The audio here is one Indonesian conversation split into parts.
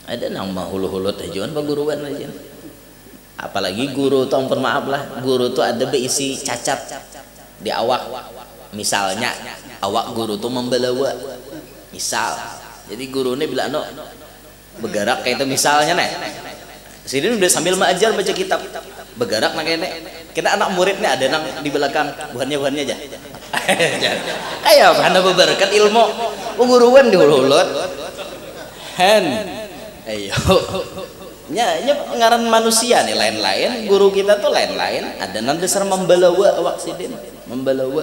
Ada nang mahulu-hulut aja pak guruan aja. Apalagi guru tuh ampun maaf lah, guru tuh ada berisi cacat di awak. Misalnya awak guru tuh membelawa, misal. Jadi guru ini bilang no bergerak kayak itu misalnya nih. Sini udah sambil mengajar baca kitab, bergerak nak ini. Kita anak muridnya ada nang di belakang, buhannya aja. Ayo, karena berberkat ilmu, guruan dihululut. Hen, ayo. Nya ngaran manusia nih lain-lain, guru kita tuh lain-lain. Ada nang dasar membelawa awak sidin, membelawa.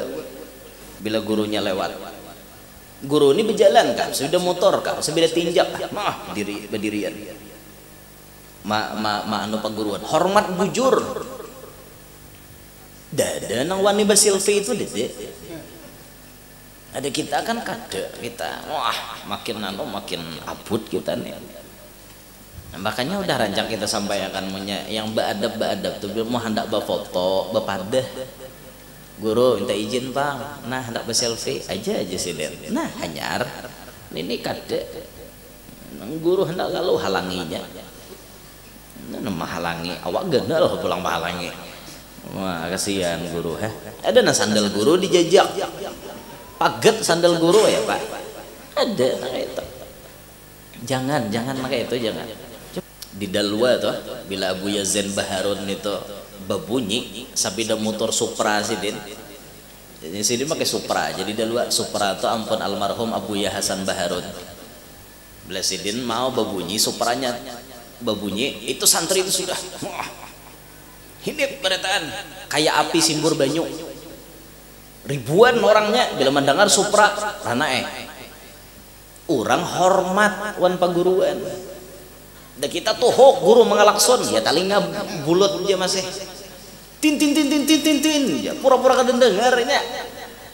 Bila gurunya lewat, guru ini berjalan kah, sudah motor kah, sudah tinjak kah, berdirian. Anu pengguruan, hormat bujur. Dada nang wani berselfie itu dede. Ada kita kan kada kita, wah makin makin abut kita nih. Nah, makanya udah rancang kita sampaikan yang beadab tuh mau hendak berfoto berpadah. Guru minta izin bang, nah hendak berselfie aja sih Den. Nah hanyar, ini kada. Guru hendak lalu halanginya. Nah halangi, awak genal pulang halangi. Wah kasihan guru Ada nah sandal guru dijajak, paget sandal guru ya pak. Ada nah itu. Jangan pakai itu jangan. Di Dalwa tuh bila Abu Yazin Baharun itu berbunyi sabida motor Supra sidin. Jadi sini pakai Supra. Jadi Dalwa Supra tuh ampun almarhum Abu Ya Hasan Baharun. Bila sidin mau berbunyi Supranya berbunyi itu santri itu sudah hidip berataan kayak api simbur banyu. Ribuan orangnya bila mendengar Supra ranae. Orang hormat wan paguruan. Dan kita tuh guru mengalakson ya talinga bulut aja masih tin ya pura-pura kada dengarnya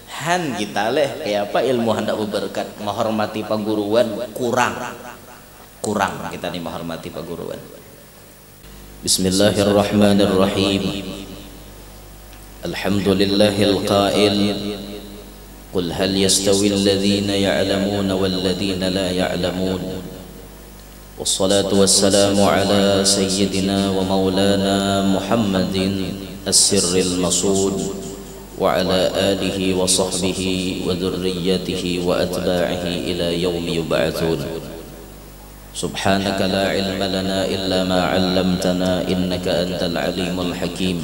han kita leh kayak apa ilmu hendak berberkat menghormati paguruan kurang kita nih menghormati paguruan. Bismillahirrahmanirrahim. Alhamdulillahil qail qul hal yastawi alladhina ya'lamuna wal ladhina la ya'lamun. والصلاة والسلام على سيدنا ومولانا محمد السر المصون وعلى آله وصحبه وذريته وأتباعه إلى يوم يبعثون. سبحانك لا علم لنا إلا ما علمتنا إنك أنت العليم الحكيم.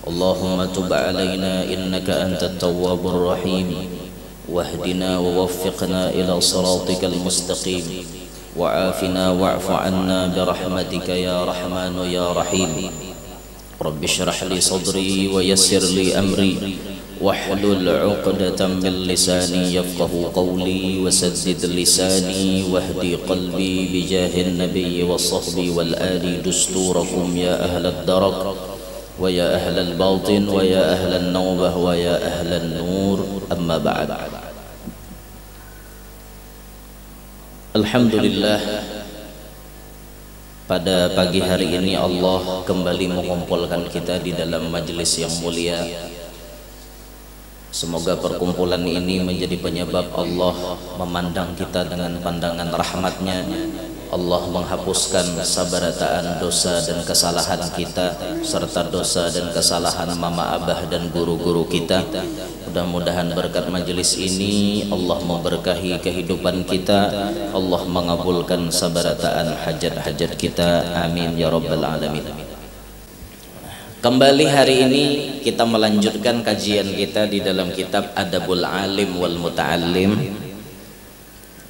اللهم تب علينا إنك أنت التواب الرحيم واهدنا ووفقنا إلى صراطك المستقيم وعافنا واعف عنا برحمتك يا رحمن يا رحيم. رب اشرح لي صدري ويسر لي أمري واحلل عقدة من لساني يفقه قولي وسدد لساني واهدي قلبي بجاه النبي والصحب والآل دستوركم يا أهل الدرك ويا أهل الباطن ويا أهل النوبة ويا أهل النور. أما بعد. Alhamdulillah, pada pagi hari ini Allah kembali mengumpulkan kita di dalam majelis yang mulia. Semoga perkumpulan ini menjadi penyebab Allah memandang kita dengan pandangan rahmatnya. Allah menghapuskan sabarataan dosa dan kesalahan kita serta dosa dan kesalahan mama abah dan guru-guru kita. Mudah-mudahan berkat majelis ini Allah memberkahi kehidupan kita, Allah mengabulkan sabarataan hajat-hajat kita. Amin ya rabbal alamin. Kembali hari ini kita melanjutkan kajian kita di dalam kitab Adabul Alim wal Muta'allim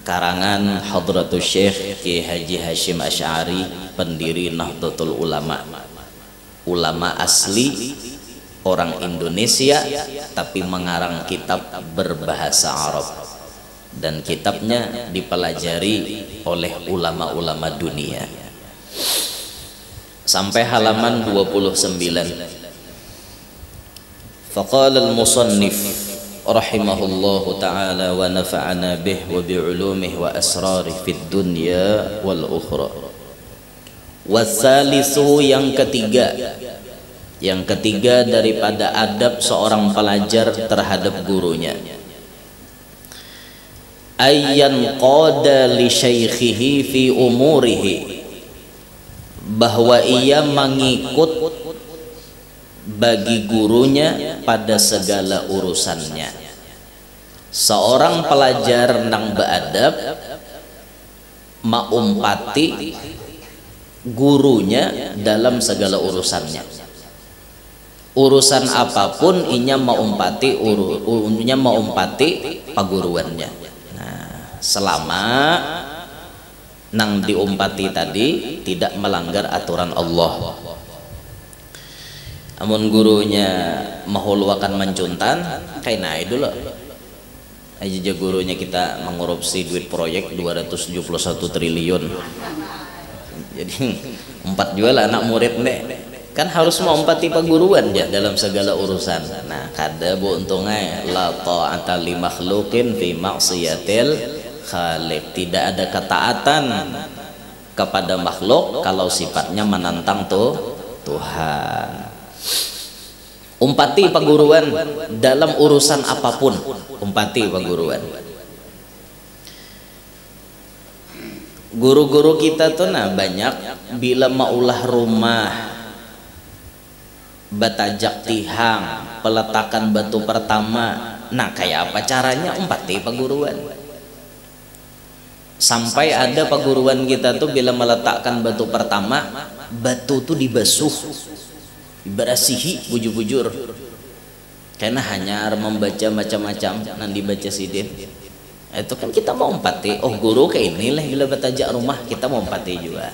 karangan Hadratus Syekh Ki Haji Hashim Asy'ari, pendiri Nahdlatul Ulama, ulama asli orang Indonesia tapi mengarang kitab berbahasa Arab dan kitabnya dipelajari oleh ulama-ulama dunia sampai halaman 29. Faqala al-musannif rahimahullahu ta'ala wa nafa'ana bih wa bi'ulumihi wa asrarih fid dunya wal ukhra. Wassalisu, yang ketiga daripada adab seorang pelajar terhadap gurunya, ayyan qada li syaikhihi fi umurihi, bahwa ia mengikut bagi gurunya pada segala urusannya. Seorang pelajar nang beadab maumpati gurunya dalam segala urusannya. Urusan apapun inya maumpati paguruannya. Nah, selama nang diumpati tadi tidak melanggar aturan Allah. Amun gurunya mahulwakan mencuntan kaina dulu aja gurunya kita mengorupsi duit proyek 271 triliun. Jadi 4 jual anak murid nih kan harus maumpati paguruan ya dalam segala urusan. Nah, kada bu untungnya la ta'ata li makhluqin fi maksiatil khaliq, tidak ada ketaatan kepada makhluk kalau sifatnya menantang Tuhan. Umpati paguruan dalam urusan apapun, umpati paguruan. Guru-guru kita tuh nah banyak bila maulah rumah, batajak tihang, peletakan batu pertama, nah kayak apa caranya umpati paguruan. Sampai ada paguruan kita tuh bila meletakkan batu pertama, batu tuh dibasuh, diberasihi bujur-bujur, karena hanya membaca macam-macam nanti baca sidin. Itu kan kita mau umpati, oh guru kayak inilah bila batajak rumah kita mau umpati juga.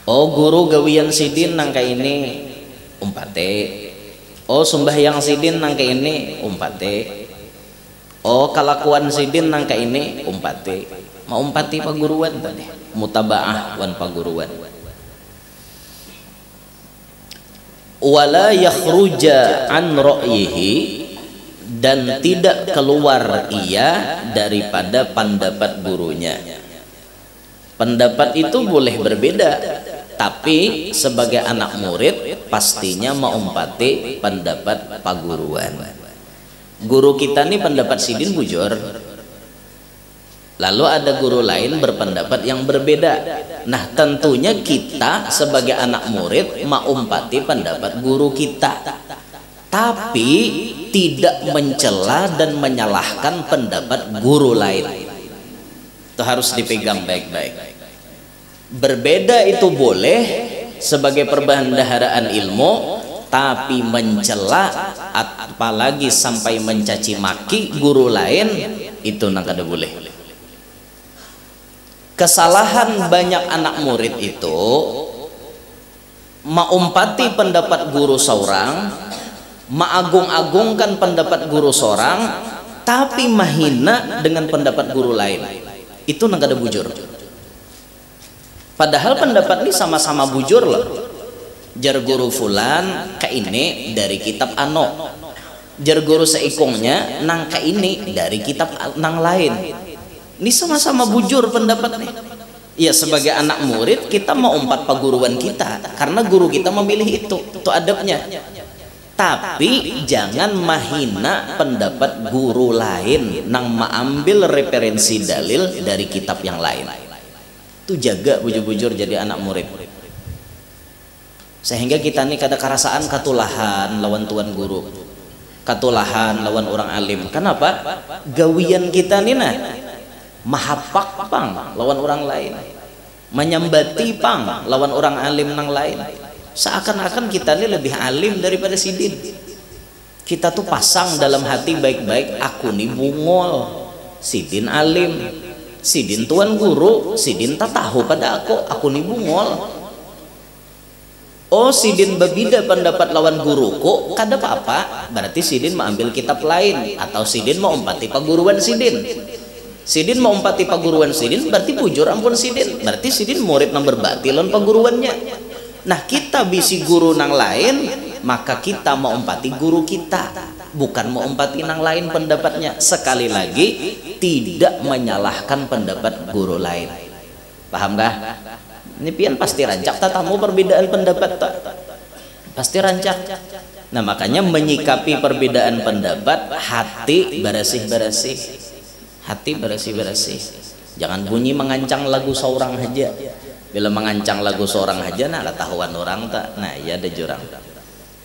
Oh guru gawian sidin nang kayak ini umpati, oh sembahyang sidin nang kayak ini umpati, oh kelakuan sidin nang kayak ini umpati. Mau umpati paguruan tadi, mutabaah wan paguruan. Wala yakhruja an ra'yihi, dan tidak keluar ia daripada pendapat gurunya. Pendapat itu boleh berbeda, tapi sebagai anak murid pastinya maumpati pendapat paguruan. Guru kita nih pendapat sidin bujur, lalu ada guru lain berpendapat yang berbeda. Nah tentunya kita sebagai anak murid maumpati pendapat guru kita, tapi tidak mencela dan menyalahkan pendapat guru lain. Itu harus dipegang baik-baik. Berbeda itu boleh sebagai perbendaharaan ilmu, tapi mencela apalagi sampai mencaci maki guru lain itu nang kada boleh. Kesalahan banyak anak murid itu maumpati pendapat guru seorang, mengagung-agungkan pendapat guru seorang, tapi mahina dengan pendapat guru lain. Itu nang kada bujur. Padahal pendapat ini sama-sama bujur loh. Jar guru fulan ka ini dari kitab ano, jar guru seikungnya nang ka ini dari kitab nang lain. Ini sama-sama bujur pendapat nih. Ya sebagai anak murid kita mau umpat paguruan kita karena guru kita memilih itu adabnya. Tapi jangan mahina pendapat guru lain nang mengambil referensi dalil dari kitab yang lain. Itu jaga bujur-bujur jadi anak murid. Sehingga kita nih kada kerasaan katulahan lawan tuan guru, katulahan lawan orang alim. Kenapa? Gawian kita nih nah mahapak pang lawan orang lain, menyambati pang lawan orang alim nang lain. Seakan-akan kita ini lebih alim daripada sidin. Kita tuh pasang dalam hati baik-baik, aku nih bungol, sidin alim, sidin tuan guru, sidin tak tahu pada aku nih bungol. Oh sidin berbeda pendapat lawan guruku, kada apa-apa, berarti sidin mengambil kitab lain, atau sidin mau umpati paguruan sidin. Sidin mau umpati paguruan sidin berarti bujur ampun sidin, berarti sidin murid nang berbatilan paguruannya. Nah kita bisi guru nang lain, maka kita mau umpati guru kita, bukan mau umpati nang lain pendapatnya. Sekali lagi tidak menyalahkan pendapat guru lain. Paham gak? Ini pian pasti rancak tatamu perbedaan pendapat tak? Pasti rancak. Nah makanya menyikapi perbedaan pendapat, hati bersih-bersih, hati bersih-bersih. Jangan bunyi mengancang lagu seorang aja. Bila mengancang lagu seorang aja, nah ketahuan orang tak. Nah ya ada jurang.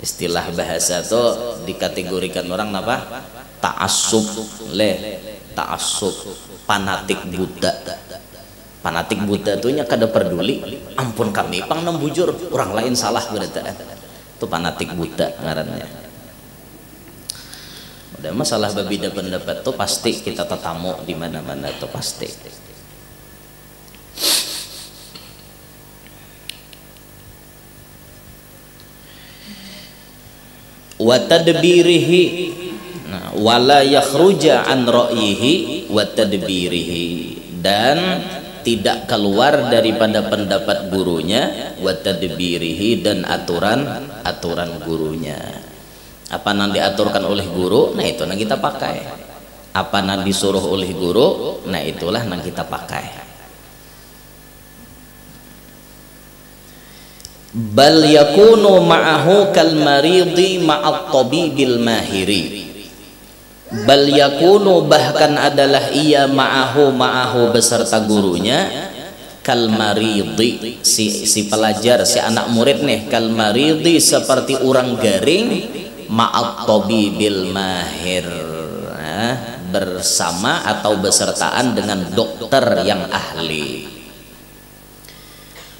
Istilah bahasa tuh dikategorikan orang apa? Ta'assub, ta'assub, fanatik buta. Fanatik buta tuh nya kada peduli. Ampun kami pang nembujur, orang lain salah berarti. Itu fanatik buta ngarannya. Udah masalah berbeda pendapat tuh pasti kita tetamu di mana-mana tuh pasti. Wa tadbirihi, wala yakhruja an ra'yihi wa tadbirihi, dan tidak keluar daripada pendapat gurunya, wa tadbirihi, dan aturan gurunya. Apa yang diaturkan oleh guru, nah itu yang kita pakai. Apa yang disuruh oleh guru, nah itulah yang kita pakai. Bal yakunu ma'ahu kal maridi ma'at tabibil mahiri. Bal yakunu, bahkan adalah ia ma'ahu beserta gurunya, kal maridi, si pelajar, si anak murid nih, kal maridi seperti orang garing, ma'at tabibil mahir, bersama atau besertaan dengan dokter yang ahli.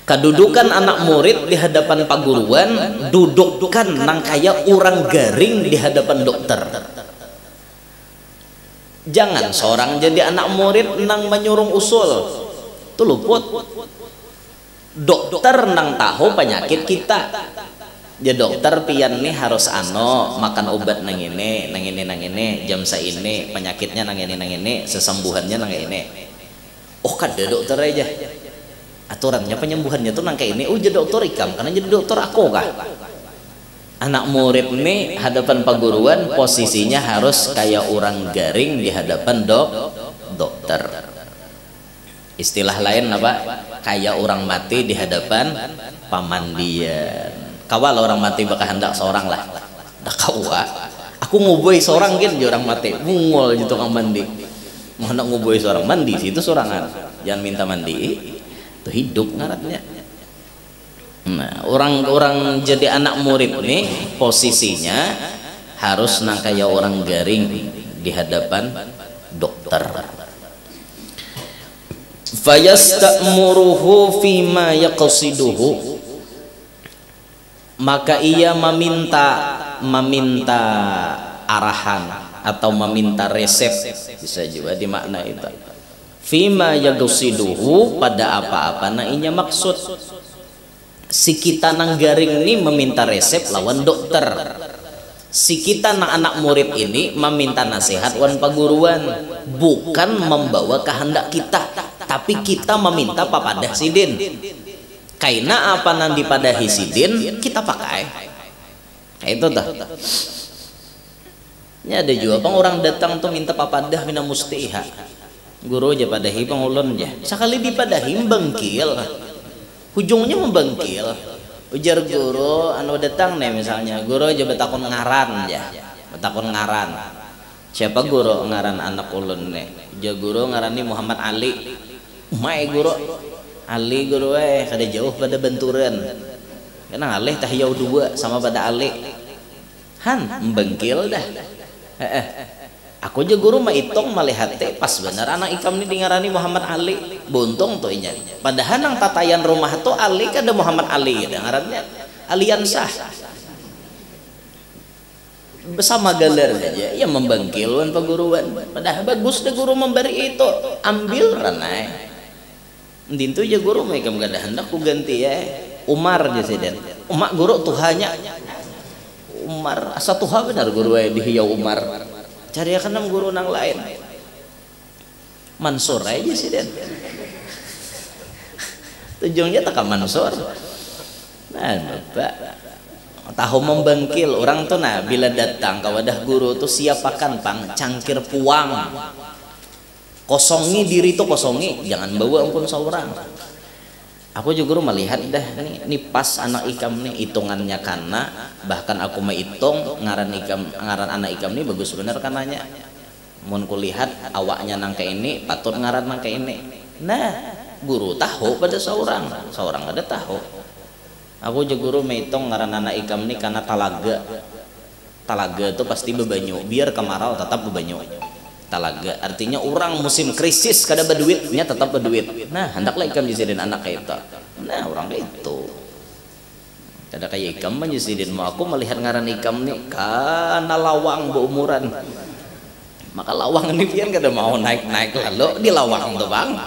Kedudukan anak murid di hadapan paguruan, dudukkan nang kaya orang garing di hadapan dokter. Jangan seorang jadi anak murid nang menyurung usul, tuh luput. Dokter nang tahu penyakit kita. Ya dokter pian nih harus makan obat nang ini, jam ini penyakitnya nang ini, sesembuhannya nang ini. Oh kada dokter aja. Aturannya penyembuhannya tuh nang kayak ini. Oh jadi dokter ikam, karena jadi dokter aku kah? Anak murid nih hadapan paguruan posisinya harus kayak orang garing di hadapan dokter. Istilah lain apa? Kayak orang mati di hadapan pamandian. Kawal orang mati bakal hendak seorang lah. Dah kawa. Aku nguboi seorang gitu orang mati. Mungol gitu kang mandi. Mau hendak nguboi seorang mandi situ sorangan. Jangan minta mandi. Itu hidup ngaratnya. Nah, orang jadi anak murid nih posisinya harus nang kayak orang garing di hadapan dokter. Fayastamuruhu fima yaqsiduhu, maka ia meminta arahan atau meminta resep, bisa juga dimakna itu. Fima yaqsiduhu, pada apa-apa nah inya maksud. Si kita nang garing ini meminta resep lawan dokter. Si kita nang anak murid ini meminta nasihat wan paguruan, bukan membawa kehendak kita, tapi kita meminta papadah sidin. Kaina apa nang dipadahi sidin kita pakai. Itu dah. Ini ada juga pang orang datang tuh minta papadah mina mustiha. Guru aja padahi pangulun aja. Sekali dipadahi bengkil. Ujungnya membengkil. Ujar guru anu datang nih misalnya, guru aja betakun ngaran ya, betakun ngaran. Siapa guru ngaran anak ulun nih? Ujar guru ngaran nih Muhammad Ali. Umay guru Ali guru kada jauh pada benturan. Karena Ali tahiyau dua sama pada Ali. Han membengkil dah. Aku aja guru mah itong melihat pas bener anak ikam ini dengarani Muhammad Ali, buntung tuh inya. Padahal nang tatayan rumah tuh Ali kada Muhammad Ali, dengarannya Aliansah. Bersama galer aja, ya membangkilkan paguruan. Padahal bagus deh guru memberi itu, ambil ranai. Dintu aja guru mah ikam kada hendak ku ganti ya. Umar aja sih den. Umak guru tuhanya Umar, asa tuha benar guru di hiau Umar. Cari akan guru nang lain. Mansur aja sih den. Tujuannya tak Mansur. Nah, Bapak tahu membangkil orang tuh nah bila datang ke wadah guru tuh siapakan pang cangkir puang. Kosongi diri tuh kosongi, jangan bawa ampun seorang. Aku juga melihat dah nih pas anak ikam nih hitungannya karena bahkan aku menghitung ngaran anak ikam nih bagus bener kananya. Mun kulihat awaknya nangke ini patut ngaran nangke ini. Nah, guru tahu pada seorang ada tahu. Aku juga menghitung ngaran anak ikam nih karena talaga. Talaga itu pasti bebanyu, biar kemarau tetap bebanyu. Talaga artinya orang musim krisis kada berduitnya tetap berduit. Nah hendaklah ikam jisidin anak kayak itu. Nah orang kayak itu kada kayak ikam menjisidin mau aku melihat ngaran ikam nih karena lawang beumuran, maka lawang ini pian kada mau naik lalu di lawang tuh bang,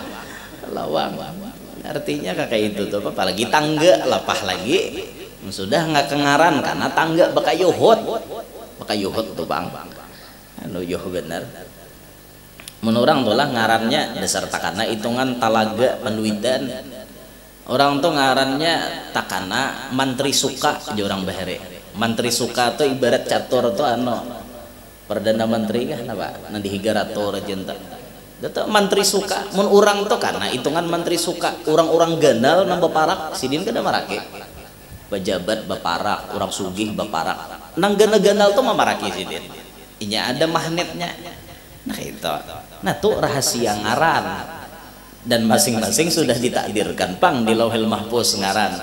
lawang artinya kayak itu tuh apalagi tangga lapah lagi sudah nggak kengaran karena tangga bakayuhut tuh bang, anu yuh bener. Menurang tuh lah ngarannya dasar takana hitungan talaga penduidan. Orang tuh ngarannya takana mantri suka aja orang bahare. Mantri suka tuh ibarat catur tuh perdana menteri kah napa nanti higarator jenta. Data mantri suka mun urang tuh karena hitungan mantri suka orang-orang ganal nambah parak sidin kada marake. Pejabat baparak, orang sugih baparak. Nang ganal tuh mamaraki sidin. Inya ada magnetnya. Nah itu, nah tuh rahasia ngaran dan masing-masing sudah ditakdirkan pang di lauhil mahfuz ngaran.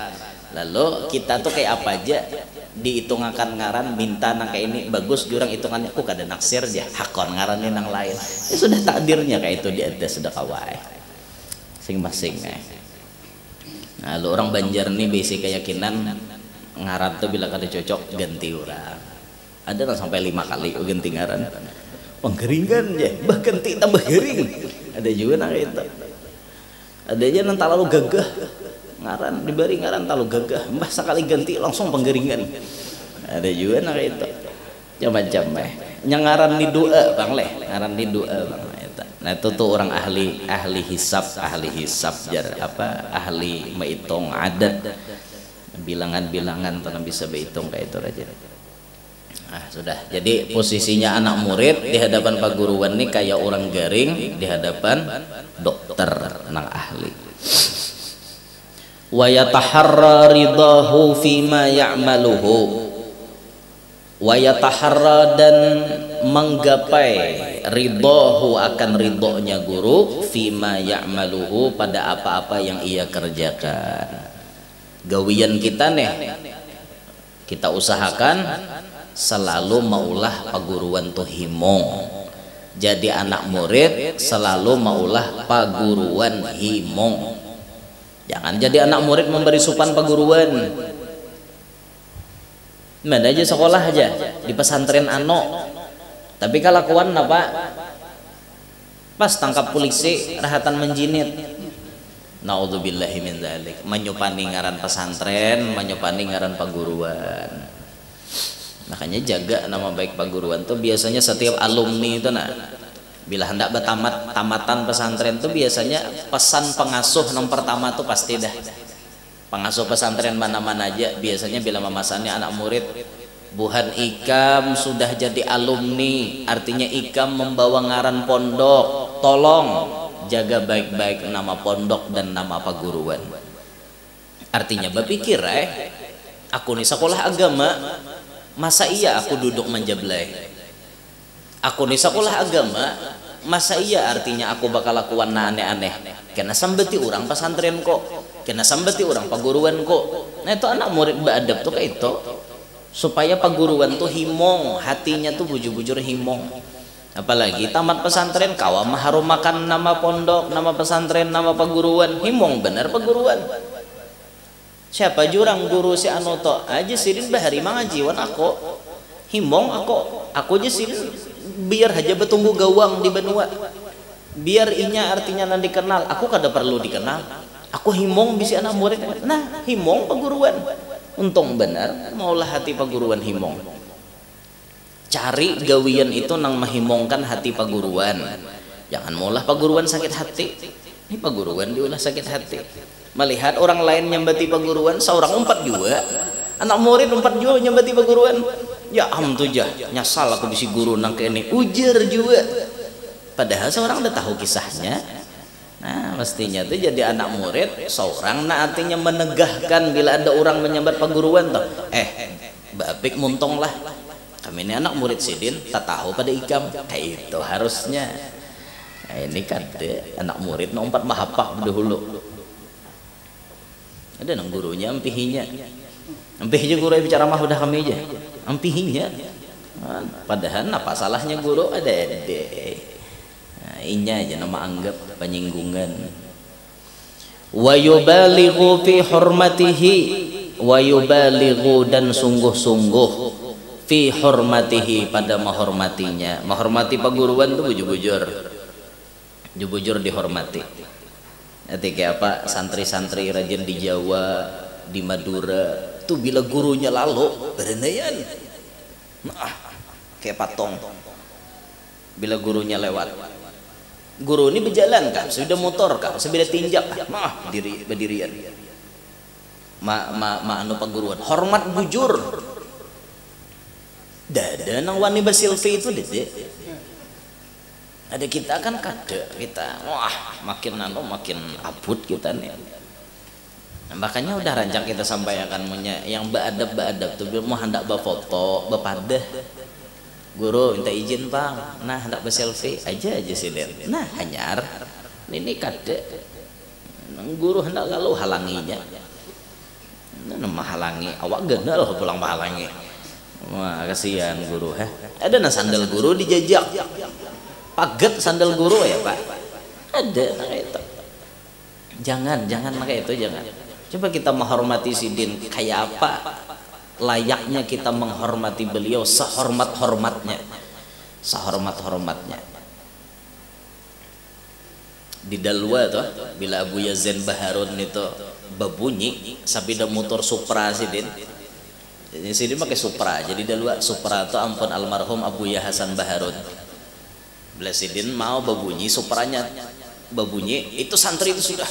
Lalu kita tuh kayak apa aja dihitungakan ngaran minta nang kayak ini bagus jurang hitungannya aku kada naksir aja hakon ngarannya nang lain. Ya sudah takdirnya kayak itu di atas sudah kawai masing-masing. Nah lu orang Banjar nih basic keyakinan ngaran tuh bila kada cocok ganti orang. Ada nggak sampai 5 kali ganti ngaran. Penggeringan ya, bahkan tambah gering. Ada juga nang itu. Ada aja nang terlalu gagah. Ngaran diberi ngaran terlalu gagah. Mbah sekali ganti langsung penggeringan. Ada juga nang itu. Macam-macam Yang ngaran di doa bang leh, ngaran di doa bang. Nah itu tuh orang ahli hisab jar apa ahli menghitung adat bilangan-bilangan tanam bisa berhitung kayak itu aja. Nah, sudah. Jadi posisinya anak murid di hadapan Pak Guruan nih kayak orang garing di hadapan dokter nang ahli. Wa yataharra ridahu fima ya'maluhu. Wa yataharra dan menggapai ridahu akan ridhonya guru fima ya'maluhu pada apa-apa yang ia kerjakan. Gawian kita nih kita usahakan selalu maulah paguruan tuh himong. Jadi anak murid selalu maulah paguruan himong. Jangan jadi anak murid memberi supan paguruan. Mana aja sekolah aja di pesantren tapi kelakuan apa? Pas tangkap polisi rahatan menjinit. Naudzubillahi min dzalik. Menyupani ngaran pesantren, menyupani ngaran paguruan. Makanya jaga nama baik paguruan tuh biasanya setiap alumni itu bila hendak tamatan pesantren tuh biasanya pesan pengasuh yang pertama tuh pasti dah pengasuh pesantren mana-mana aja biasanya bila memasannya anak murid buhan ikam sudah jadi alumni artinya ikam membawa ngaran pondok tolong jaga baik-baik nama pondok dan nama paguruan artinya berpikir aku nih sekolah agama masa iya aku duduk menjablay aku nih sekolah agama masa iya artinya aku bakal lakukan aneh-aneh kena sambeti orang pesantren kok kena sambeti orang paguruan kok nah itu anak murid beradab tuh kayak itu supaya paguruan tuh himong hatinya tuh bujur-bujur himong apalagi tamat pesantren kawa maharumakan nama pondok nama pesantren nama paguruan himong bener paguruan siapa jurang guru si anoto aja sirin bahari mangajiwan aku himong aku aja sirin biar aja betunggu gawang di benua biar inya artinya nanti kenal aku kada perlu dikenal aku himong bisi anak murid nah himong paguruan untung benar maulah hati paguruan himong cari gawian itu nang mahimongkan hati paguruan jangan maulah paguruan sakit hati ini paguruan diulah sakit hati melihat orang lain nyambati paguruan seorang 4 juga anak murid 4 juga nyambati paguruan ya tuh nyasal aku bisi guru nang kene ujar juga padahal seorang udah tahu kisahnya Nah, mestinya tuh jadi anak murid seorang, nah artinya menegahkan bila ada orang menyambat perguruan tuh. Babik muntong lah. Kami ini anak murid sidin, tak tahu pada ikam. Kayak itu harusnya. Nah, ini kan anak murid nompat mahapah dahulu. Ada nang gurunya ampihinya. Ampihnya guru bicara mah udah kami aja. Ampihinya. Padahal apa salahnya guru ada ede. Nah, inya aja nama anggap penyinggungan. Wa yubalighu fi hurmatihi, wa yubalighu dan sungguh-sungguh fi hurmatihi pada menghormatinya. Menghormati perguruan tuh bujur-bujur. Bujur dihormati. Nanti kayak apa santri-santri rajin di Jawa, di Madura tuh bila gurunya lalu berenayan. Nah, kayak patong. Bila gurunya lewat, guru ini berjalan kan, sudah motor kan, sudah tinjak, mah berdirian, anu perguruan, hormat bujur. Dada nang wani berselfie itu dede. Ada kita kan kada kita, wah makin makin abut kita nih. Nah, makanya udah rancang kita sampaikan yang beadab tuh mau hendak berfoto berpadah. Guru minta izin bang, nah hendak berselfie aja sih lihat. Nah hanyar ini kada guru hendak lalu halanginya. Nah halangi awak genal pulang menghalangi. Wah kasihan guru ada nah sandal guru dijajak paget sandal guru ya pak, ada nah itu. Jangan kayak itu jangan. Coba kita menghormati sidin kayak apa layaknya kita menghormati beliau sehormat-hormatnya. Di Dalwa tuh bila Abu Yazin Baharun itu berbunyi sabida motor Supra sidin. Jadi sidin pakai Supra. Jadi Dalwa Supra itu ampun almarhum Abu Hasan Baharun. Bila sidin mau berbunyi Supranya berbunyi itu santri itu sudah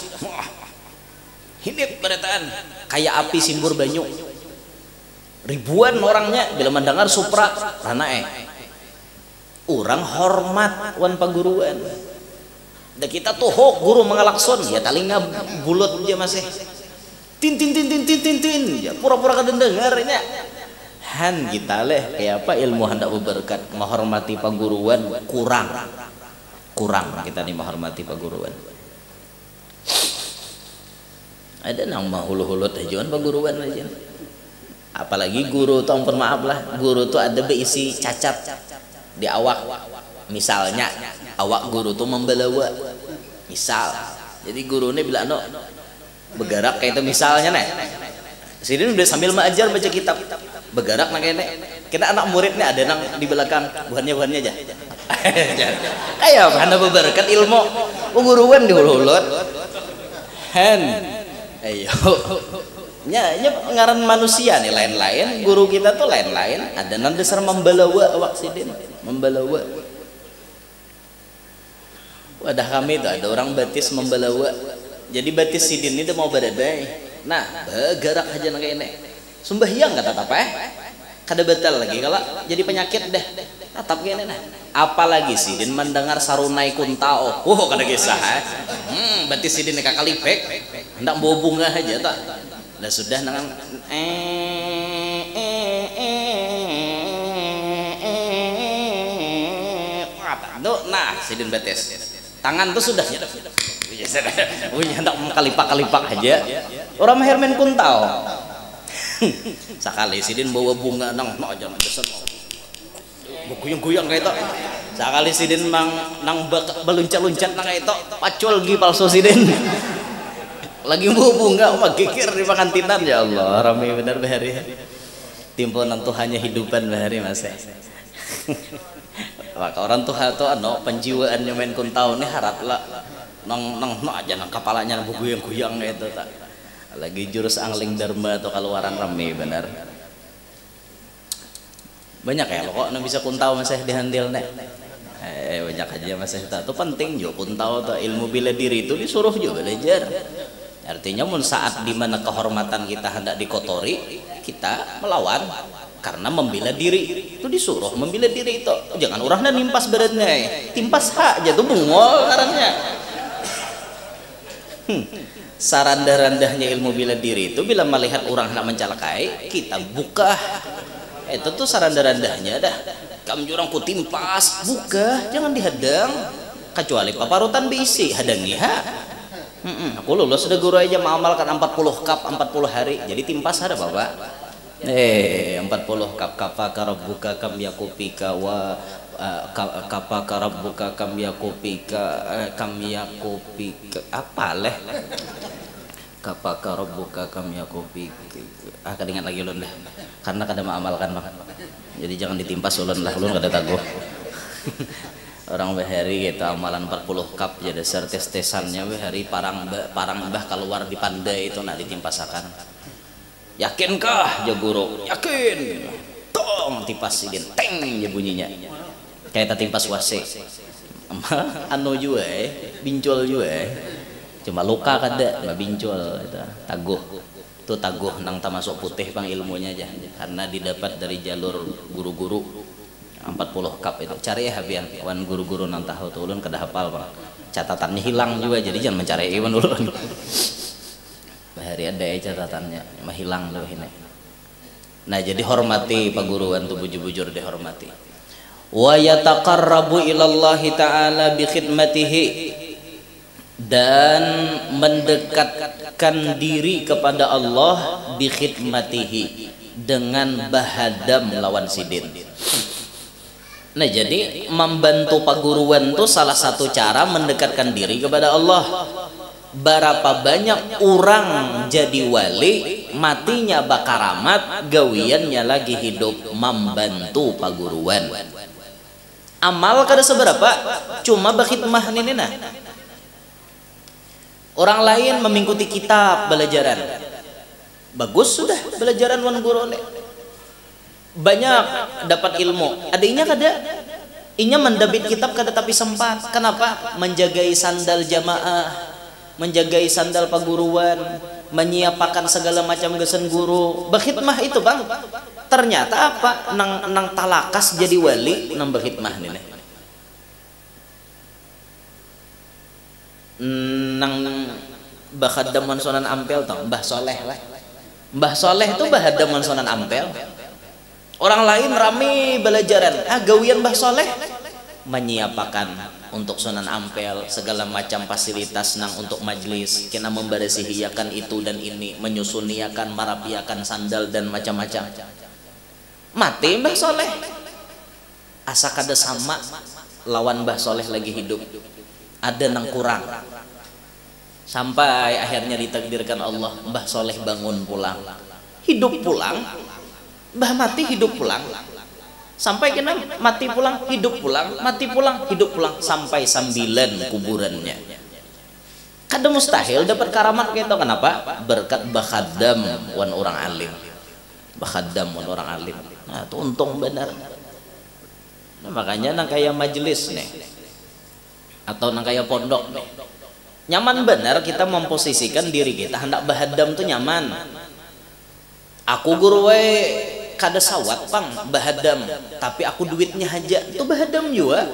hidip berataan kayak api simbur banyu. Ribuan orangnya bila mendengar Supra rana orang hormat wan paguruan. Dan kita tuh guru mengalakson ya talinga bulut aja masih tin ya pura-pura kada dengarnya. Han kita leh kayak apa ilmu hendak berberkat menghormati paguruan kurang kita nih menghormati paguruan. Ada nang mahulu-hulut ajuan perguruan aja. Apalagi guru tuh ampun maaf lah, guru tuh ada berisi cacat di awak. Misalnya awak guru tuh membelawa. Misal. Jadi guru ini bilang bergerak kayak itu misalnya nih. Sini udah sambil mengajar baca kitab. Bergerak kayak ini. Kita anak muridnya ada nang di belakang buhannya aja. Kayak karena berberkat ilmu perguruan dihulu-hulut. Ayo nya ngaran manusia nih lain-lain, guru kita tuh lain-lain. Ada nang dasar membelawa awak sidin, membelawa. Wadah kami tuh ada orang batis membelawa. Jadi batis sidin itu mau beradai. Nah, bergerak aja nang ini. Sembahyang kata apa kada batal lagi kalau jadi penyakit deh. Tatap gini nah. Apalagi sidin mendengar sarunai kuntao. Kada kisah. Batis sidin kakalipek. Hendak bawa bunga aja tak. Dah sudah nang nah sidin batis. Tangan tuh sudah hendak kalipak aja. Orang mahir main kuntao. Sekali sidin bawa bunga nang aja besar. Guyang-guyang kayak itu. Sekali sidin nang beluncat-luncat nang itu pacul gi palsu sidin. Lagi bawa bunga mah geger di pengantinan ya Allah ramai benar bahari. Timponan Tuhannya hidupan bahari mas. Maka orang Tuhan tuh penjiwaannya main kuntau nih harap lah nang aja nang kepalanya nang guyang-guyang kayak itu tak. Lagi jurus angling dharma atau keluaran ramai benar. Banyak ya lo kok bisa kuntau masih dihandil nek. Banyak aja masih itu penting juga kuntau tuh ilmu bela diri itu disuruh juga belajar. Artinya saat dimana kehormatan kita hendak dikotori kita melawan karena membela diri itu disuruh membela diri itu. Jangan orangnya nimpas beratnya timpas hak aja tuh bungol karangnya Sarandah-randahnya ilmu bela diri itu bila melihat orang hendak mencelakai, kita buka. Itu tuh sarandah-randahnya dah. Kamu jurang ku timpas, buka, jangan dihadang. Kecuali paparutan bisi, hadangi ha. Aku lulus sudah guru aja mengamalkan 40 kap 40 hari. Jadi timpas ada Bapak. 40 kap kafaka rabbuka kam yakupika wa kafaka rabbuka kam yakupika apa leh kafaka rabbuka kam yakupika kadang lagi ulun dah karena kada mengamalkan Bang. Jadi jangan ditimpas ulun lah, ulun kada taguh. Orang behari gitu amalan 40 kap jadi dasar tes-tesannya behari parang mbah keluar di pandai itu nak ditimpasakan. Yakinkah ya guru? Yakin. Tong tipas sigin teng ya bunyinya. Kayak timpas wase. Anu juga bincul juga. Cuma luka kada mbak bincul itu taguh. Itu taguh nang tamasuk putih pang ilmunya aja karena didapat dari jalur guru-guru. 40 kap itu cari ya habian wan guru-guru nang tahu tuh ulun kada hafal Pak. Catatannya hilang juga jadi jangan mencari iwan ulun. Bahari ada ya catatannya mah hilang loh ini. Nah jadi hormati paguruan tuh bujur-bujur dihormati. Wa yataqarrabu ilallahi ta'ala bi khidmatihi, dan mendekatkan diri kepada Allah bi khidmatihi dengan bahadam lawan sidin. Nah jadi membantu paguruan itu salah satu cara mendekatkan diri kepada Allah. Berapa banyak orang jadi wali matinya bakaramat gawiannya lagi hidup membantu paguruan. Amal kada seberapa cuma berkhidmah ini nah. Orang lain mengikuti kitab belajaran bagus sudah belajaran wan guru banyak dapat ilmu adanya kada inya mendabit kitab kada tapi sempat kenapa menjagai sandal jamaah menjagai sandal paguruan menyiapakan segala macam gesen guru berkhidmah itu Bang ternyata apa nang talakas jadi wali nang berkhidmah nih nang bahadaman sonan ampel toh Mbah Soleh lah Mbah Soleh itu bahadaman sonan ampel. Orang lain rame belajaran, gawian Mbah Soleh menyiapakan untuk Sunan Ampel segala macam fasilitas nang untuk majlis, kena memberesihiakan itu dan ini, menyusuniakan, merapiakan sandal dan macam-macam. Mati Mbah Soleh, asa kada sama lawan Mbah Soleh lagi hidup, ada nang kurang. Sampai akhirnya ditakdirkan Allah Mbah Soleh bangun pulang, hidup pulang. Mbah mati hidup pulang sampai kena mati pulang hidup pulang mati pulang hidup pulang sampai 9 kuburannya. Kada mustahil dapat karamat gitu. Kenapa? Berkat bakhadam wan orang alim. Bakhadam wan orang alim. Nah itu untung benar. Nah, makanya nang kaya majelis nih atau nang kaya pondok nih nyaman benar kita memposisikan diri kita hendak bahadam tuh nyaman. Aku guru kada sawat pang bahadam tapi aku duitnya aja itu bahadam juga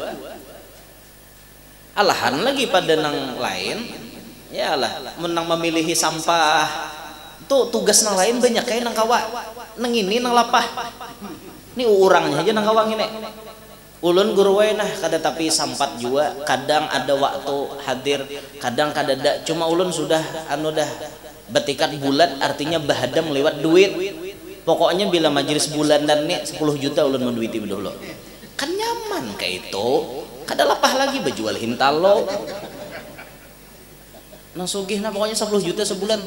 alahan lagi pada nang lain ya lah menang memilihi sampah tuh tugas nang lain banyak kayak nang kawa nang ini nang lapah ini urangnya aja nang kawang ini ulun guru nah kada tapi sampat juga kadang ada waktu hadir kadang kada ada cuma ulun sudah anu dah betikat bulat artinya bahadam lewat duit. Pokoknya bila majelis bulanan nih 10 juta ulun menduiti dulu. Kan nyaman kayak itu. Kada lapah lagi berjual hintalo. Nang sugih nah pokoknya 10 juta sebulan.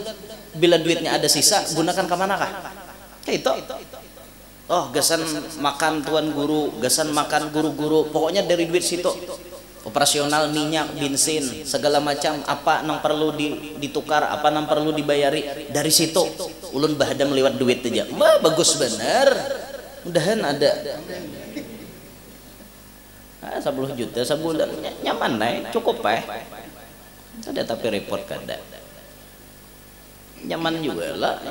Bila duitnya ada sisa gunakan ke mana kah? Kayak itu. Oh, gasan makan tuan guru, gasan makan guru-guru. Pokoknya dari duit situ. Operasional minyak, bensin, segala macam apa nang perlu ditukar, apa nang perlu dibayari dari situ. Ulun bahadam lewat duit aja. Wah, bagus bener. Mudahan ada. 10 juta sebulan nyaman cukup ada tapi repot kada. Nyaman juga lah,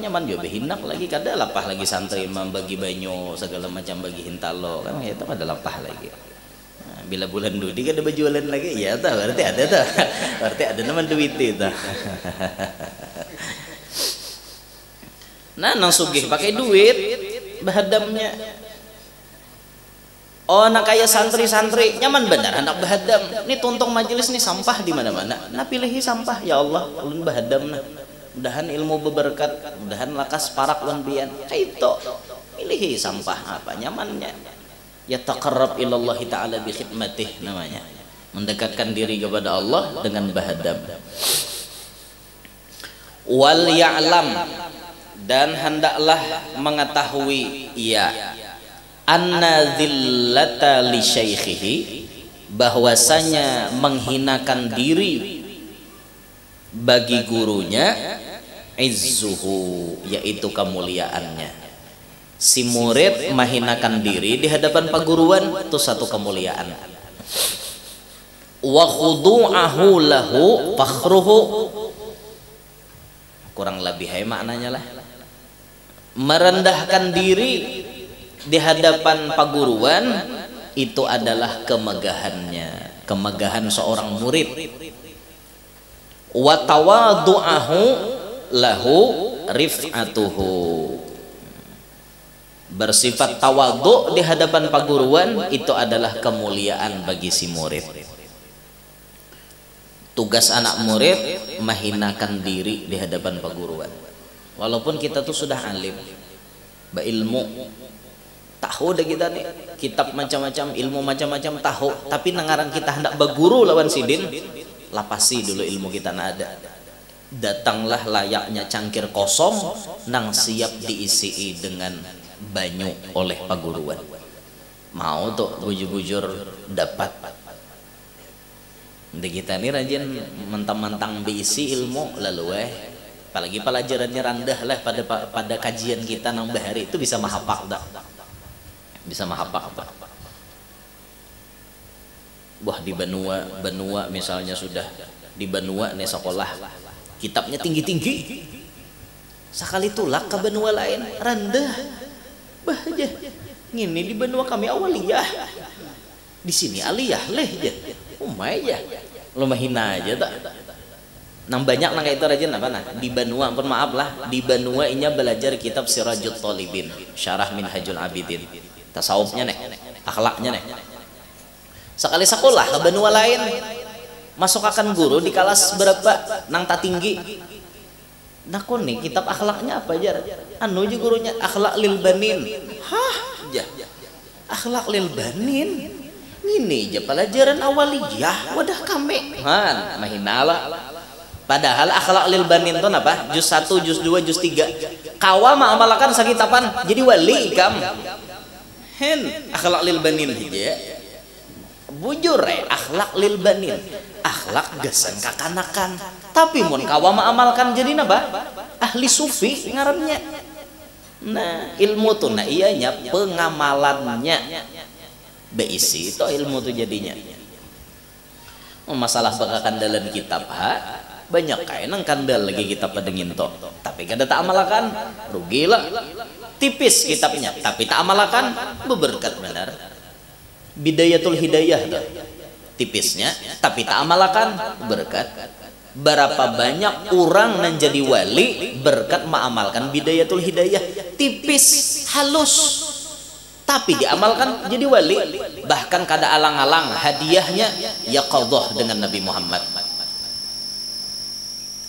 nyaman juga hinak lagi kada lapah lagi santri membagi banyo segala macam bagi hintalo kan itu kada lapah lagi. bila bulan dudi kan ada berjualan lagi ya tuh berarti ada tuh berarti ada nama duit itu. Nah nang sugih pakai duit bahadamnya. Oh nak kayak santri-santri nyaman benar anak bahadam. Ini tuntong majelis nih sampah di mana-mana. Nah pilihi sampah ya Allah ulun bahadam nah. Mudahan ilmu berberkat, mudahan lakas parak wan bian. Itu pilihi sampah apa nyamannya. Ya taqarrab ilallah ta'ala bi khidmatih namanya. Mendekatkan diri kepada Allah dengan bahadam. Wal ya'lam dan hendaklah mengetahui ia anna dzillata li syaikhihi bahwasanya menghinakan diri bagi gurunya izzuhu yaitu kemuliaannya. Si murid menghinakan diri di hadapan paguruan itu satu kemuliaan. Wa khudu'ahu lahu fakhruhu kurang lebih maknanya lah merendahkan diri di hadapan paguruan itu adalah kemegahannya, kemegahan seorang murid. Wa tawadu'ahu lahu rif'atuhu bersifat tawadhu di hadapan paguruan itu adalah kemuliaan bagi si murid. Tugas anak murid menghinakan diri di hadapan paguruan. Walaupun kita tuh sudah alim, berilmu, tahu deh kita nih kitab macam-macam, ilmu macam-macam tahu, tapi nangaran kita hendak berguru lawan sidin, lapasi dulu ilmu kita nak ada. Datanglah layaknya cangkir kosong nang siap diisi dengan banyu oleh paguruan. Mau tuh bujur-bujur dapat. Nanti kita nih rajin mentang-mentang diisi ilmu lalu apalagi pelajarannya rendah lah pada kajian kita nang bahari itu bisa mahapak dah. Bisa mahapak apa? Wah di Benua misalnya sudah di Benua nih sekolah kitabnya tinggi-tinggi. Sekali tulak ke Benua lain rendah. Bah aja. Ngini di Benua kami awaliyah. Di sini aliyah leh aja. Umay aja. Lu mahina aja tak. Nang banyak nang itu rajin apa nah? Di Benua pun maaf lah, di Benua inya belajar kitab Sirajut Thalibin, Syarah Minhajul Abidin. Tasawufnya nih, akhlaknya nih. Sekali sekolah ke benua lain, masuk akan guru di kelas berapa, nang tak tinggi. Nah kok nih kitab akhlaknya apa aja? Anu aja gurunya akhlak lil banin. Hah? Ya. Akhlak lil banin. Ini aja pelajaran awaliyah, wadah kami. Han, mahinalah. Padahal akhlak lil banin itu apa? Juz 1, juz 2, juz 3. Kawa ma'amalakan sakitapan jadi wali ikam. Hen akhlak lil banin aja bujur akhlak lil banin akhlak gesan kakanakan tapi mun kawa amalkan jadi napa ahli sufi ngarannya. Nah ilmu tuh nah ianya pengamalannya beisi itu ilmu tuh jadinya. Masalah bakakan dalam kitab banyak kain nang kandal lagi kitab padengin to tapi kada tak amalkan rugilah. Tipis kitabnya tapi tak amalkan berberkat benar. Bidayatul hidayah tuh tipisnya tapi tak amalkan berkat. Berapa banyak orang yang jadi wali berkat mengamalkan bidayatul hidayah tipis halus tapi diamalkan jadi wali. Bahkan kada alang-alang hadiahnya ya qadhah dengan Nabi Muhammad.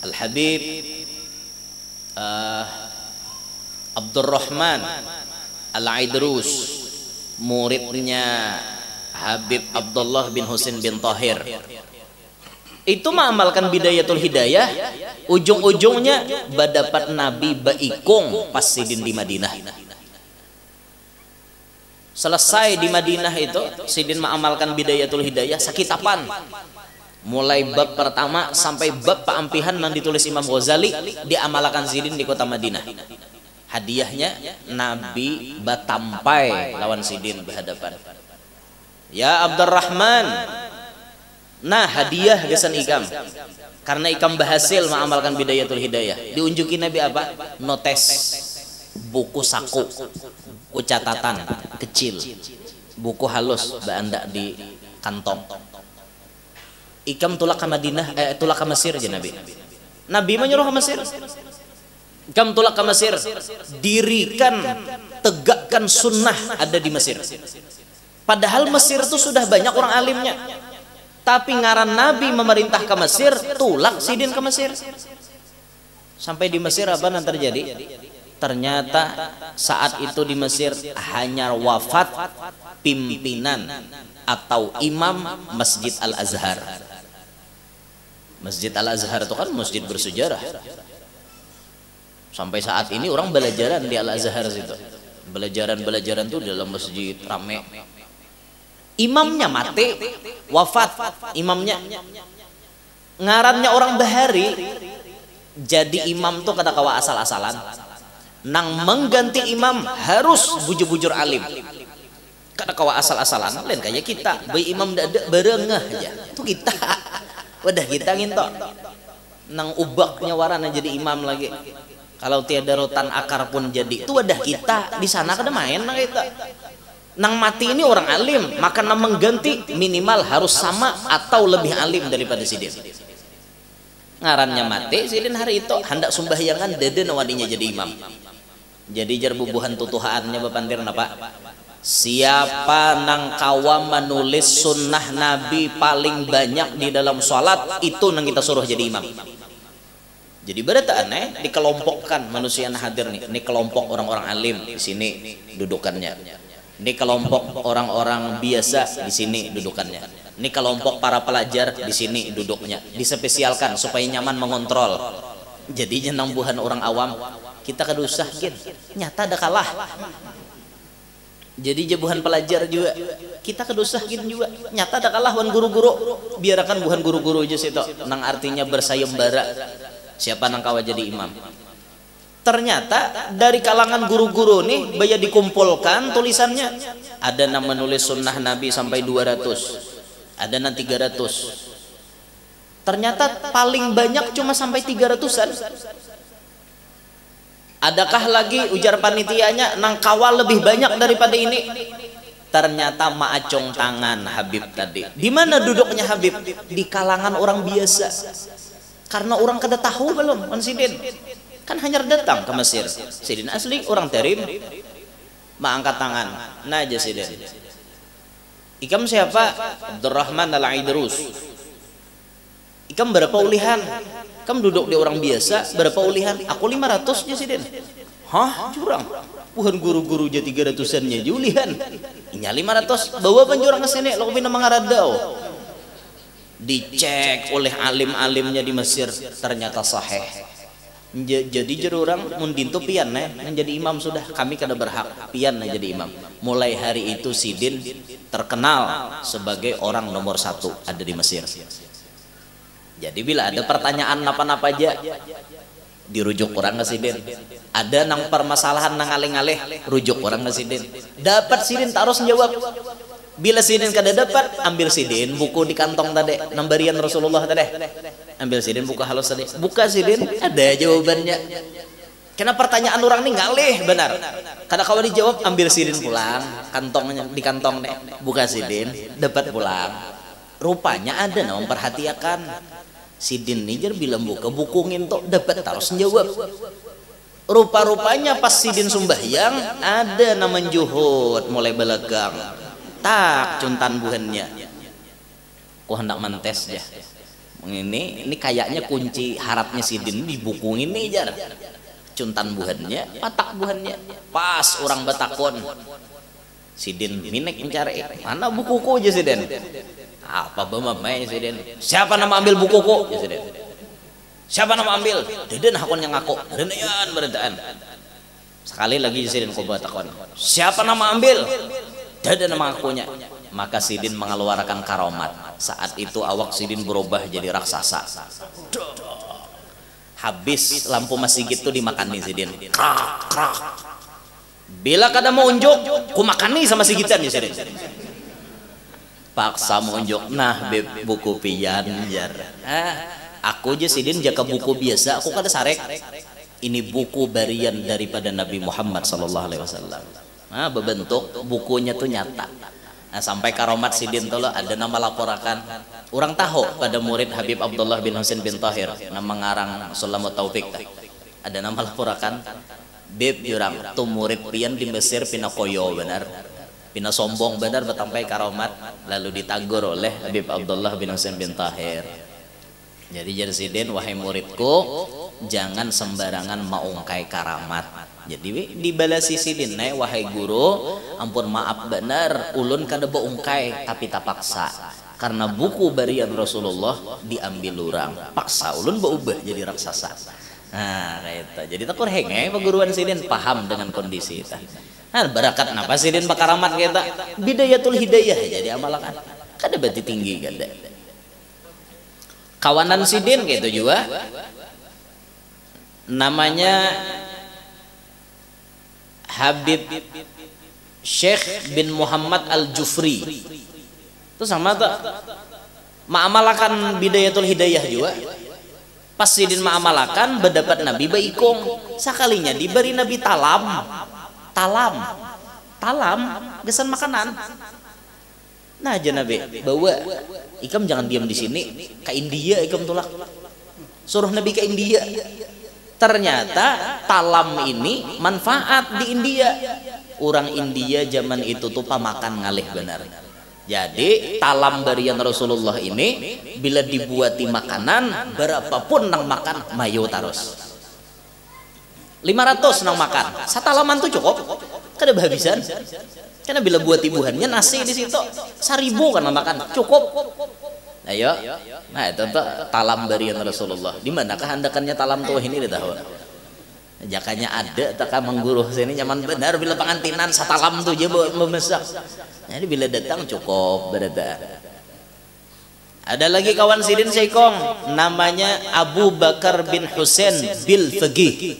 Al-Habib Abdurrahman Al-Aidrus muridnya Habib Abdullah bin Husain bin Tahir itu mengamalkan bidayatul hidayah ujung-ujungnya berdapat Nabi baikung pas sidin di Madinah. Selesai di Madinah itu sidin mengamalkan bidayatul hidayah sakitapan mulai bab pertama sampai bab peampihan yang ditulis Imam Ghazali diamalkan sidin di kota Madinah. Hadiahnya Nabi batampai lawan sidin berhadapan. Ya Abdurrahman, nah hadiah gesan ikam karena ikam berhasil mengamalkan bidayatul hidayah. Diunjukin Nabi apa? Notes, buku saku, buku catatan kecil, buku halus, bandak di kantong. Ikam tulak ke Madinah, tulak ke Mesir aja Nabi. Nabi menyuruh ke Mesir. Ikam tulak ke Mesir, dirikan, tegakkan sunnah ada di Mesir. Padahal Mesir itu sudah banyak orang alimnya. Tapi ngaran Nabi memerintah ke Mesir, tulak sidin ke Mesir. Sampai di Mesir apa yang terjadi? Ternyata saat itu di Mesir hanya wafat pimpinan atau imam Masjid Al-Azhar. Masjid Al-Azhar itu kan masjid bersejarah. Sampai saat ini orang belajaran di Al-Azhar situ. Belajaran tuh dalam masjid rame. Imamnya mati, wafat imamnya. Ngarannya orang Bahari. Jadi imam tuh kata kawa asal-asalan. Nang mengganti imam harus bujur-bujur alim. Kata kawa asal-asalan lain kayak kita. Bayi imam dada berengah aja. Itu kita. Wadah kita ngintok. Nang ubaknya warana jadi imam lagi. Kalau tiada rotan akar pun jadi. Itu wadah kita. Di sana kada main nang kita. Nang mati ini orang alim, maka nang mengganti minimal harus sama atau lebih alim daripada sidin. Ngarannya mati, sidin hari itu hendak sumbahyangan deden wadinya jadi imam. Jadi jar bubuhan tutuhaannya bapantir napa? Siapa nang kawa menulis sunnah Nabi paling banyak di dalam sholat, itu nang kita suruh jadi imam. Jadi berarti aneh dikelompokkan manusia yang hadir nih. Ini kelompok orang-orang alim di sini dudukannya. Ini kelompok orang-orang biasa di sini dudukannya. Ini kelompok para pelajar di sini duduknya. Dispesialkan supaya nyaman mengontrol. Jadi jenambuhan orang awam kita kedusah gin. Nyata ada kalah. Jadi jebuhan pelajar juga kita kedusah gin juga. Nyata ada kalah wan guru-guru. Biarkan buhan guru-guru aja situ. Nang artinya bersayembara. Siapa nang kawa jadi imam? Ternyata dari kalangan guru-guru nih banyak dikumpulkan tulisannya. Ada yang menulis sunnah Nabi sampai 200, ada yang 300. Ternyata paling banyak cuma sampai 300-an. Adakah lagi ujar panitianya nang kawal lebih banyak daripada ini? Ternyata maacong tangan Habib tadi. Di mana duduknya Habib? Di kalangan orang biasa. Karena orang kada tahu belum konsidin. Kan hanya datang ke Mesir. Sidin asli orang Tarim. Angkat tangan. Nah aja sidin. Ikam siapa? Abdurrahman Al-Aidrus. Ikam berapa ulihan? Ikam duduk di orang biasa. Berapa ulihan? Aku 500 aja sidin. Hah? Curang. Bukan guru-guru aja 300-annya aja ulihan. Inya 500. Bawa penjurang ke sini. Lo pindah mengaradau. Dicek oleh alim-alimnya di Mesir. Ternyata sahih. Jadi jadi orang mundintu pian menjadi imam sudah, kami kada berhak pian jadi imam. Mulai hari itu sidin terkenal sebagai orang nomor 1 ada di Mesir. Jadi bila ada pertanyaan apa-apa aja dirujuk orang ke sidin. Ada nang permasalahan nang alih-alih rujuk orang ke sidin. Dapat sidin terus jawab. Bila sidin kada dapat, ambil sidin buku di kantong tadi nambarian Rasulullah tadi. Ambil sidin buka halus tadi. Buka sidin ada jawabannya. Karena pertanyaan orang ini ngalih benar. Kada kawan dijawab, ambil sidin pulang, kantongnya di kantong deh. Buka sidin, dapat pulang. Rupanya ada yang memperhatikan. Sidin nijer bilang buka buku ngintok dapat terus jawab. Rupa-rupanya pas sidin sumbahyang ada nama juhud mulai belagang. Tak cuntan buhannya. Ku hendak mentes ya. Ini kayaknya kunci harapnya sidin di buku ini jar. Cuntan buhannya, patak buhannya. Pas orang batakon. Sidin minek mencari. Mana bukuku aja sidin? Apa bamamai sidin? Siapa nama ambil bukuku? Ya sidin. Siapa nama ambil? Deden hakon yang ngaku. Denean berentaan. Sekali lagi sidin ku batakon. Siapa nama ambil? Deden nama akunya. Maka sidin mengeluarkan karomat. Saat itu awak sidin berubah jadi raksasa. Habis lampu masjid itu dimakan nih sidin. Krak, krak. Bila kada mau unjuk, ku makan nih sama sigitan nih sidin. Paksa mau unjuk. Nah, buku pian jar. Aku aja sidin jaga buku biasa, aku kada sarek. Ini buku barian daripada Nabi Muhammad sallallahu alaihi wasallam. Nah, berbentuk bukunya tuh nyata. Nah, sampai karomat sidin tuh ada nama laporakan orang tahu pada murid Habib Abdullah bin Husain bin Tahir nama ngarang Sulamut Taufik ada nama laporakan beb jurang tuh murid pian di Mesir pina koyo benar pina sombong benar sampai karomat lalu ditagur oleh Habib Abdullah bin Husain bin Tahir. Jadi sidin wahai muridku jangan sembarangan maungkai karamat. Jadi dibalasi sidin wahai guru ampun maaf benar ulun kada beungkai tapi tak paksa karena buku barian Rasulullah diambil orang paksa ulun berubah jadi raksasa. Nah kayak jadi takur henge peguruan sidin paham dengan kondisi itu. Nah barakat napa sidin pakaramat kita bidayatul hidayah jadi amalakan kada berarti tinggi kada kawanan sidin gitu juga namanya Habib Syekh bin Muhammad Al-Jufri itu sama tuh ma'amalakan bidayatul hidayah juga pas sidin ma'amalakan berdapat Nabi baikong sekalinya diberi Nabi talam gesan makanan nah aja Nabi bawa ikam jangan diam di sini ke India ikam tulak suruh Nabi ke India. Ternyata talam ini manfaat di India. Orang India zaman itu tuh pamakan ngalih benar. Jadi talam barian Rasulullah ini bila dibuati makanan berapapun nang makan mayo taros 500 nang makan satalaman tuh cukup kada habisan karena bila buat ibuhannya nasi di situ 1000 kan makan cukup. Ayo, nah itu tuh talam barian Rasulullah. Di manakah handakannya talam tuh ini di tahu? Jakanya ada, tak mengguru sini nyaman benar bila pengantinan satalam tuh je memesak. Jadi bila datang cukup berada. Ada lagi kawan sidin Seikong, namanya Abu Bakar bin Husain bil Faqih.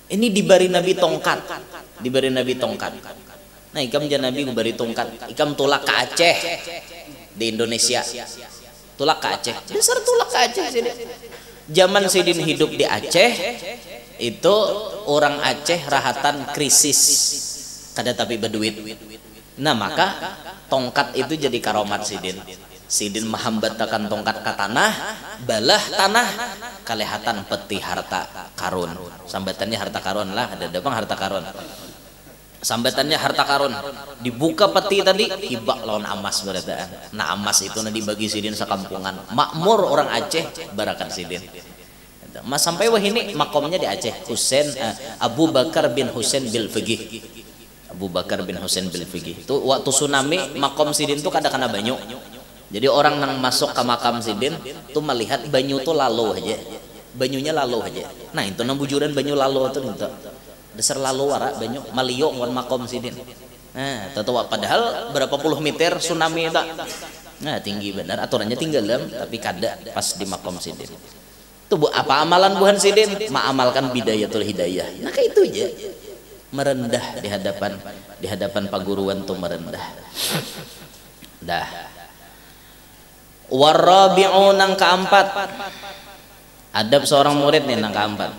Ini diberi Nabi tongkat, Nah ikam jangan Nabi diberi tongkat, ikam tolak ke Aceh. Di Indonesia tulak ke Aceh dasar tulak ke Aceh sidin. Zaman sidin hidup di Aceh itu orang Aceh rahatan krisis kada tapi berduit. Nah maka tongkat itu jadi karomat sidin mahambatakan tongkat ke tanah balah tanah kalihatan peti harta karun sambatannya harta karun lah ada dapang harta karun sambatannya harta karun dibuka peti tadi hibak lawan amas beradaan. Nah amas itu nanti dibagi sidin sekampungan makmur orang Aceh barakat sidin. Mas sampai wah ini makomnya di Aceh Abu Bakar bin Husain bil Faqih. Abu Bakar bin Husain bil Faqih itu waktu tsunami makom sidin tuh kada kena banyu. Jadi orang yang masuk ke makam sidin tuh melihat banyu tuh lalu aja, banyunya lalu aja. Nah itu nang bujuran banyu lalu tuh itu dasar lalu warak banyak malio wan makom sidin. Nah tahu padahal berapa puluh meter tsunami itu nah tinggi benar aturannya tinggal tapi kada pas di makom sidin itu apa amalan buhan sidin ma'amalkan bidayatul hidayah. Nah kayak itu aja merendah di hadapan paguruan tuh merendah dah. Warabi'u nang keempat adab seorang murid nih nang keempat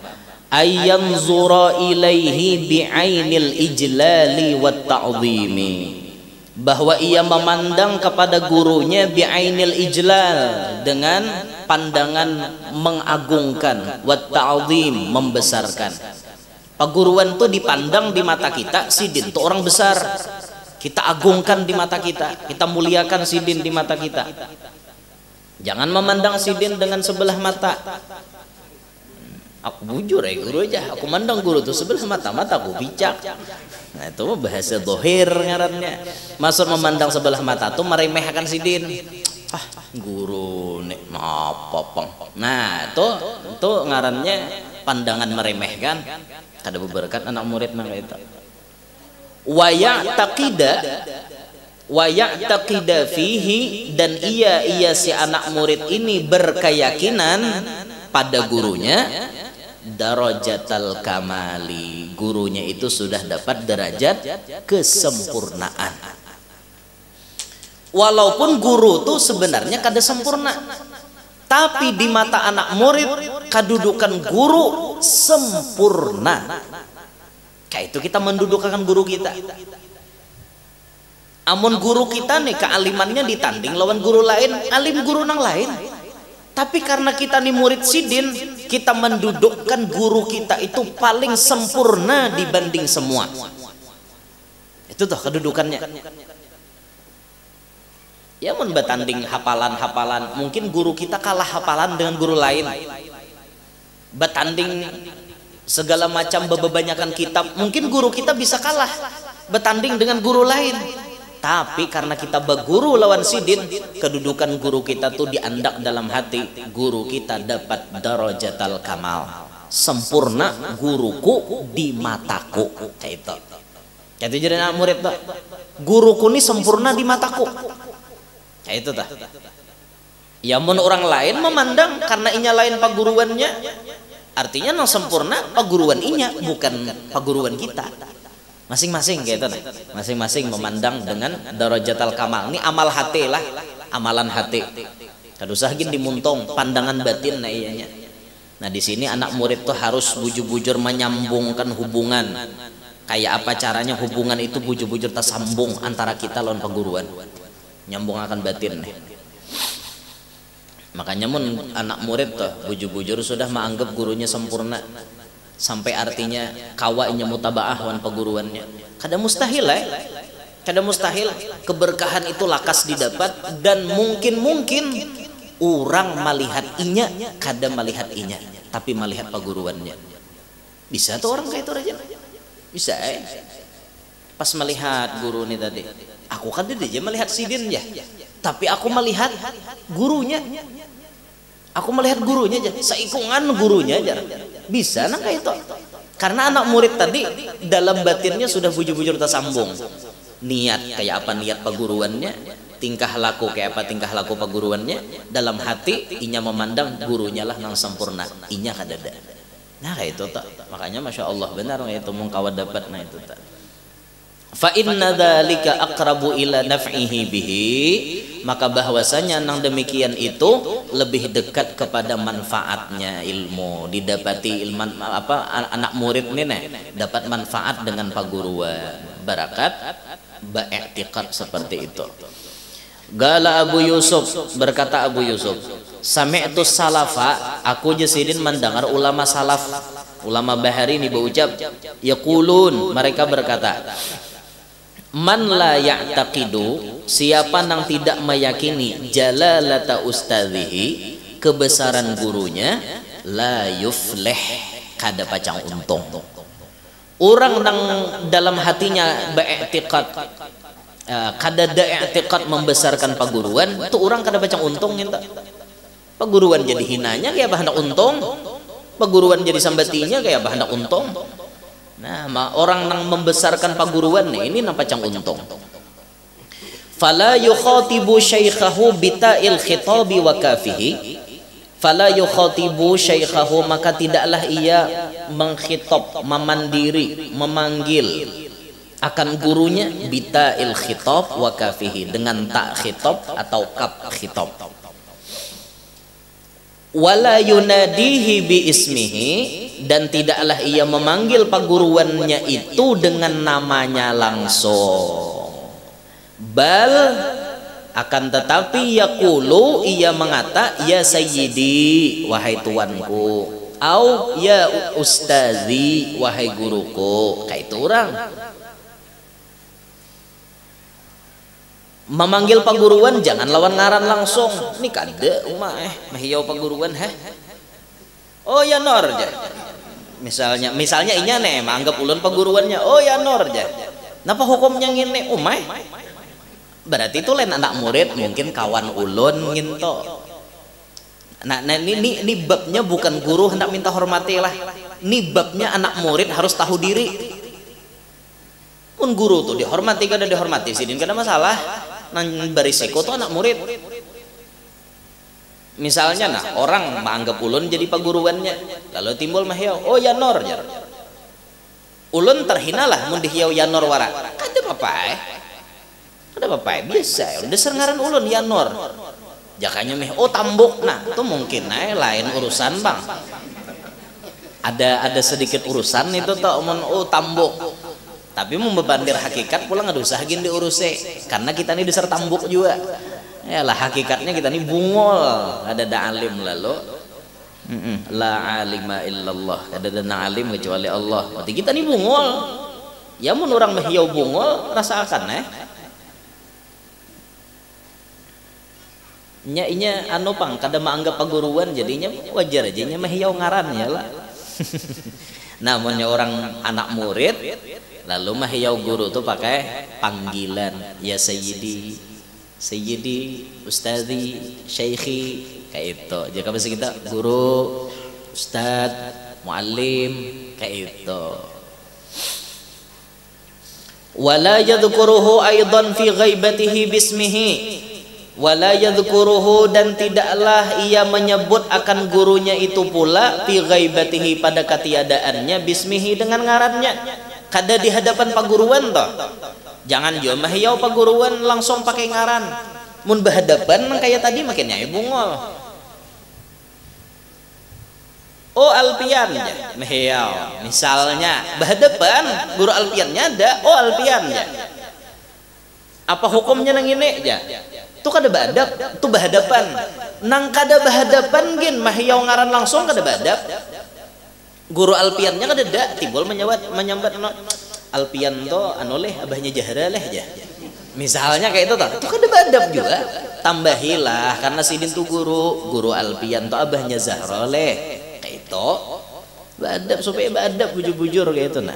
ayyan zura ilaihi bi'ainil ijlali wat ta'zimi bahwa ia memandang kepada gurunya bi'ainil ijlal dengan pandangan mengagungkan wat ta'zim membesarkan. Paguruan tuh dipandang di mata kita sidin tuh orang besar kita agungkan di mata kita muliakan sidin di mata kita. Jangan memandang sidin dengan sebelah mata. Aku bujur guru aja, aku mandang guru tuh sebelah mata aku bicak. Nah itu bahasa dohir ngarannya. Maksud memandang sebelah mata tuh meremehkan sidin. Ah guru nek napa peng. Nah itu ngarannya pandangan meremehkan. Kada beberkan anak murid nang itu. Wa ya'taqida fihi dan ia si anak murid ini berkeyakinan pada gurunya darajatal kamali, gurunya itu sudah dapat derajat kesempurnaan. Walaupun guru tuh sebenarnya kada sempurna, tapi di mata anak murid kedudukan guru sempurna. Kayak itu kita mendudukan guru kita. Amun guru kita nih kealimannya ditanding lawan guru lain, alim guru nang lain. Tapi karena kita nih murid sidin, kita mendudukkan guru kita itu paling sempurna dibanding semua. Itu tuh kedudukannya. Ya mun betanding hafalan-hafalan, mungkin guru kita kalah hafalan dengan guru lain. Betanding segala macam bebanyakan kitab, mungkin guru kita bisa kalah betanding dengan guru lain. Tapi karena kita berguru lawan sidin, kedudukan guru kita tuh diandak dalam hati. Guru kita dapat darajatal kamal, sempurna guruku di mataku. Kayak itu. Jadi jadi anak murid tuh, guruku ini sempurna di mataku. Kayak itu tah. Ya mun orang lain memandang karena inya lain paguruannya, artinya nang sempurna paguruan inya, bukan paguruan kita. Masing-masing gitu nah. Masing-masing memandang dengan darajatal kamal. Ini amal hati lah, amalan hati. Kadusah gin dimuntong pandangan batin nah iyanya. Nah di sini anak murid tuh harus bujur-bujur menyambungkan hubungan. Kayak apa caranya hubungan itu bujur-bujur tersambung antara kita lawan perguruan. Nyambung akan batin nih. Makanya mun anak murid tuh bujur-bujur sudah menganggap gurunya sempurna. Sampai artinya kawainya mutabaah wan peguruannya. Kada mustahil kada mustahil keberkahan itu lakas didapat, dan mungkin orang melihat inya kada melihat inya, tapi melihat peguruannya. Bisa tuh orang kayak itu aja. Bisa pas melihat guru ini tadi, aku kan dia melihat sidin ya, tapi aku melihat gurunya. Aku melihat gurunya aja, seikungan gurunya aja. Bisa nah kayak itu. Karena anak murid tadi dalam batinnya sudah bujur-bujur tersambung. Niat kayak apa niat peguruannya, tingkah laku kayak apa tingkah laku peguruannya, dalam hati inya memandang gurunya lah nang sempurna, inya kadada. Nah kayak itu tak. Makanya masya Allah benar kayak itu mungkawat dapat nah itu tak. Fa inna dzalika aqrabu ila naf'ihi bihi, maka bahwasanya nang demikian itu lebih dekat kepada manfaatnya ilmu, didapati ilmu apa anak murid ini nih dapat manfaat dengan paguruan, barakat ba'iktiqad seperti itu. Gala Abu Yusuf, berkata Abu Yusuf, sami'tu salafa, aku jasidin mendengar ulama salaf, ulama bahari ini berucap, yaqulun, mereka berkata, man la ya'taqidu, siapa nang tidak meyakini jalalata ustadzihi, kebesaran gurunya, la yuflih, kada pacang untung. Orang nang dalam hatinya ba'iktiqad, kada da i'tiqad membesarkan paguruan, itu orang kada pacang untung enta. Paguruan jadi hinanya kayak hendak untung, paguruan jadi sambatinya kayak hendak untung. Nah, orang yang membesarkan paguruan nih, ini nampak cang untung. Fala yukhatibu syaikhahu bita'il khitabi wa kafihi. Fala yukhatibu syaikhahu, maka tidaklah ia mengkhitab, memandiri, memanggil akan gurunya bita'il khitab wa kafihi, dengan ta khitab atau kaf khitab. Wala yunadihi bi ismihi, dan tidaklah ia memanggil paguruannya itu dengan namanya langsung. Bal, akan tetapi yaqulu, ia mengata ya sayyidi, wahai tuanku, au ya ustazi, wahai guruku. Kayak itu orang memanggil paguruan jangan lawan ngaran langsung. Ini kada mahiyau paguruan oh ya nor ja. Misalnya inya nih menganggap ulun paguruannya, oh ya nor ja. Napa hukumnya ngene umay? Berarti itu lain anak murid, mungkin kawan ulun nginto. Nah ini babnya bukan guru hendak minta hormati lah. Ini babnya anak murid harus tahu diri. Pun guru tuh dihormati kada dihormati sidin kada masalah. Nang berisiko tuh anak murid. Misalnya nah orang menganggap ulun jadi paguruannya, lalu timbul mahyau, oh ya nor jar. Ulun terhina lah mun dihiau ya nor wara. Kada apa-apa biasa udah sengaran ulun ya nor. Jakanya meh oh tambuk, nah itu mungkin lain urusan bang. Ada sedikit urusan itu tuh mun oh tambuk. Tapi membandir hakikat pula nggak usah gini diuruse, karena kita ini dasar tambuk juga. Ya lah hakikatnya kita ini bungol, ada alim lalu. La alima illallah, ada alim kecuali Allah. Berarti kita ini bungol. Ya mun orang mehiau bungol rasakan nya anu pang kada menganggap paguruan jadinya wajar aja nya mehiau ngaran ya lah. Namanya orang anak murid lalu mehiau guru tuh pakai panggilan ya sayyidi, sayyidi, ustadzi, syaikhi kayak itu. Jika bahasa kita guru, ustad, muallim kayak itu. Wala yadhkuruhu aidan fi ghaibatihi bismihi, wala yadhkuruhu, dan tidaklah ia menyebut akan gurunya itu pula fi ghaibatihi pada ketiadaannya bismihi dengan ngarannya. Kada di hadapan paguruan toh. Jangan jo mahiau paguruan langsung pakai ngaran. Mun berhadapan kayak tadi makin nyai bungol. Oh Alpian ya, mahiau. Misalnya berhadapan guru Alpiannya ada, oh Alpian ya. Apa hukumnya nang ini ya? Tuh kada bahadap, tuh berhadapan. Nang kada berhadapan gin mahiau ngaran langsung kada bahadap. Guru Alpiannya kada ada, timbul menyambat no. Alpian to anu leh abahnya Jahra leh ya. Misalnya kayak itu toh, itu kada bahadap juga. Tambahilah karena sidin tuh guru Alpian to abahnya Zahra leh. Kayak itu bahadap supaya bahadap bujur-bujur kayak itu nah.